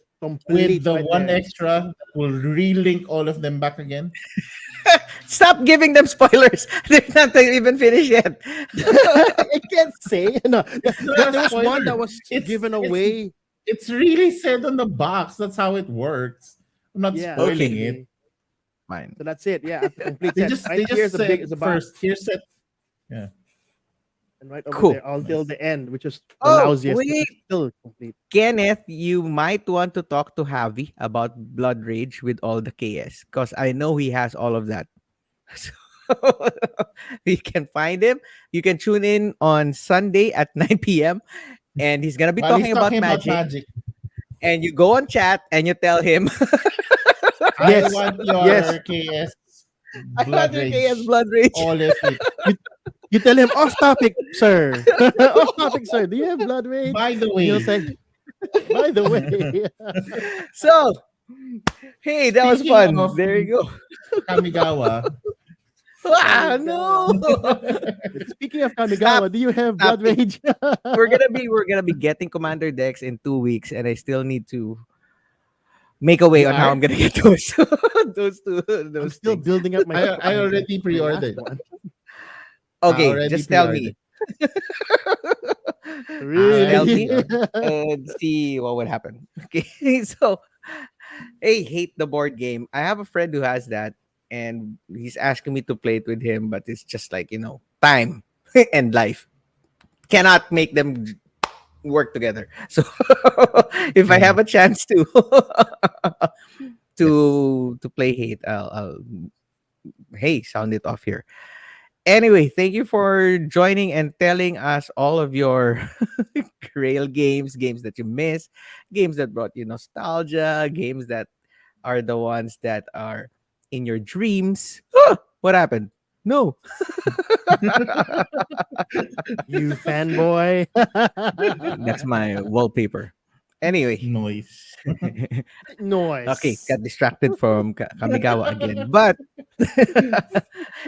with complete the right one there. extra that will relink all of them back again. Stop giving them spoilers. They're not even finished yet. I can't say. No, It's not a there was one spoiler. that was It's given it's away. it's really said on the box. That's how it works. I'm not Yeah, spoiling Okay, it. actually. fine. So that's it. Yeah, that's the complete set. They Right here just is a big said is a box. first. Here's set. Yeah. and right over Cool. there until Nice. the end, which is the Oh, lousiest, but wait. it's still complete. Kenneth, you might want to talk to Javi about Blood Rage with all the KS because I know he has all of that. So you can find him. You can tune in on Sunday at 9 p.m. and he's gonna be While he's talking about talking about magic. magic, And you go on chat and you tell him, I Yes, want yes. your KS "I want blood your KS rage, Blood Rage." all of it. You you tell him off topic, sir. Off topic, sir. Do you have blood rage? By the And he'll way, say, by the way, So, hey, that was speaking fun. of There you go. Kamigawa, Ah, no. Kamigawa. Speaking of Stop. Kamigawa, do you have Stop blood it. rage? We're gonna be getting Commander decks in 2 weeks, and I still need to make a way you on how are. I'm gonna get those I'm those still things. building up I already my last pre-ordered. one. I Okay, already just tell pre-ordered. me. Just I tell Really? already me pre-ordered. and see what would happen. Okay, so I hate the board game. I have a friend who has that, and he's asking me to play it with him, but it's just like time and life cannot make them work together. So if I Yeah. have a chance to Yes. to play hate, I'll hey sound it off here. Anyway, thank you for joining and telling us all of your Grail games that you miss, games that brought you nostalgia, games that are the ones that are in your dreams. What happened? No. You fanboy. That's my wallpaper. Anyway, Noise. okay, Noise. got distracted from Kamigawa again. But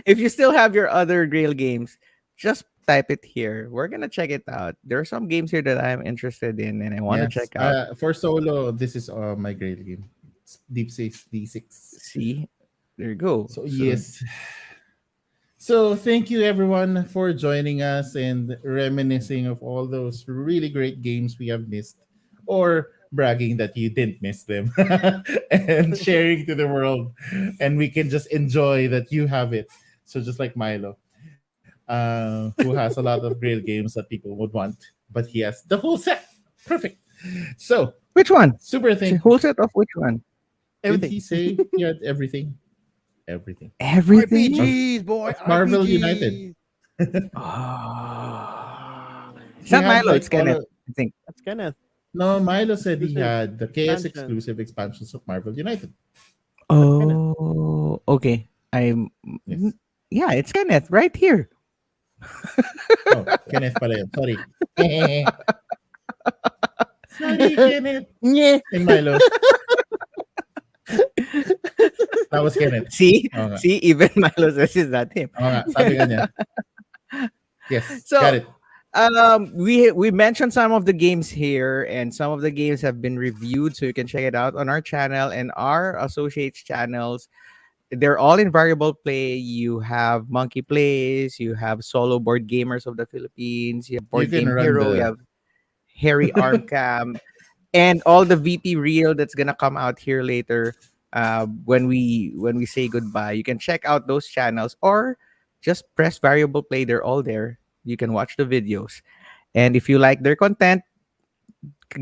if you still have your other Grail games, just type it here. We're gonna check it out. There are some games here that I'm interested in and I want to Yes. check out. For solo, this is my great game. It's Deep Six D6. See, there you go. So So yes. So thank you everyone for joining us and reminiscing of all those really great games we have missed, or bragging that you didn't miss them, and sharing to the world, and we can just enjoy that you have it. So just like Milo, who has a lot of great games that people would want, but he has the whole set. Perfect. So which one? super See, thank. whole set of which one? Didn't Everything. he say he had everything? Everything. Everything. RPGs, boy. Of Marvel United. RPGs. Oh. It's He not had Milo. like It's all Kenneth. of I think. That's Kenneth. no, Milo said he Exclusive had the KS expansion. exclusive expansions of Marvel United. That's Kenneth. Oh, okay. I'm. Yes. Yeah, it's Kenneth right here. Oh, Kenneth pala yun. Sorry. Sorry, Kenneth. Yeah. And Milo. That was Kenneth. See, Oo nga. see, even Milo says it's not him. Oo nga. Sabi nga niya. Yes. Got So, it. we mentioned some of the games here, and some of the games have been reviewed, so you can check it out on our channel and our associates channels. They're all in variable play. You have Monkey Plays, you have Solo Board Gamers of the Philippines, you have You Board can Game run Hero, you the have Harry Armcam, and all the VP reel that's gonna come out here later. When we say goodbye, you can check out those channels or just press variable play. They're all there. You can watch the videos, and if you like their content,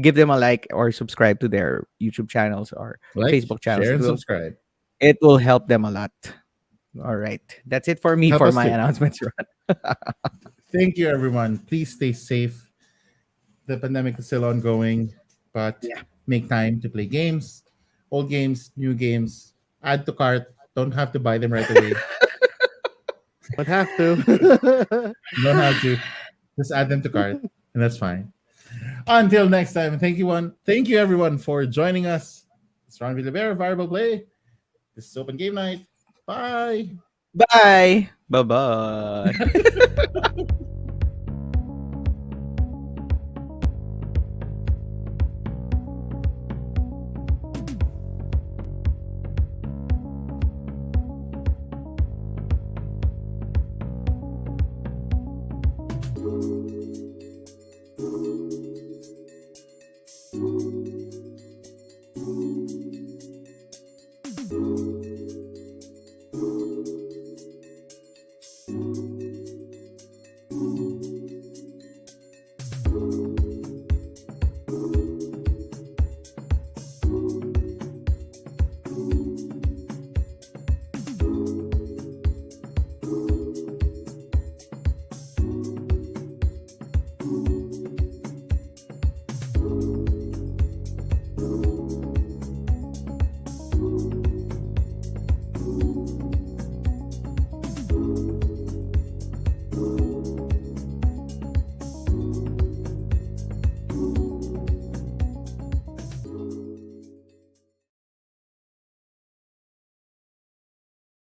give them a like or subscribe to their YouTube channels or like, Facebook channels. share, It and will subscribe. it will help them a lot. All right, that's it for me Help for us my too. announcements. Thank you, everyone. Please stay safe. The pandemic is still ongoing, but Yeah. make time to play games, old games, new games. Add to cart. Don't have to buy them right away. Don't have to. You don't have to. Just add them to cart, and that's fine. Until next time, thank you everyone for joining us. It's Ron Villavera, Variable Play. This is Open Game Night. Bye. Bye. Bye. Bye.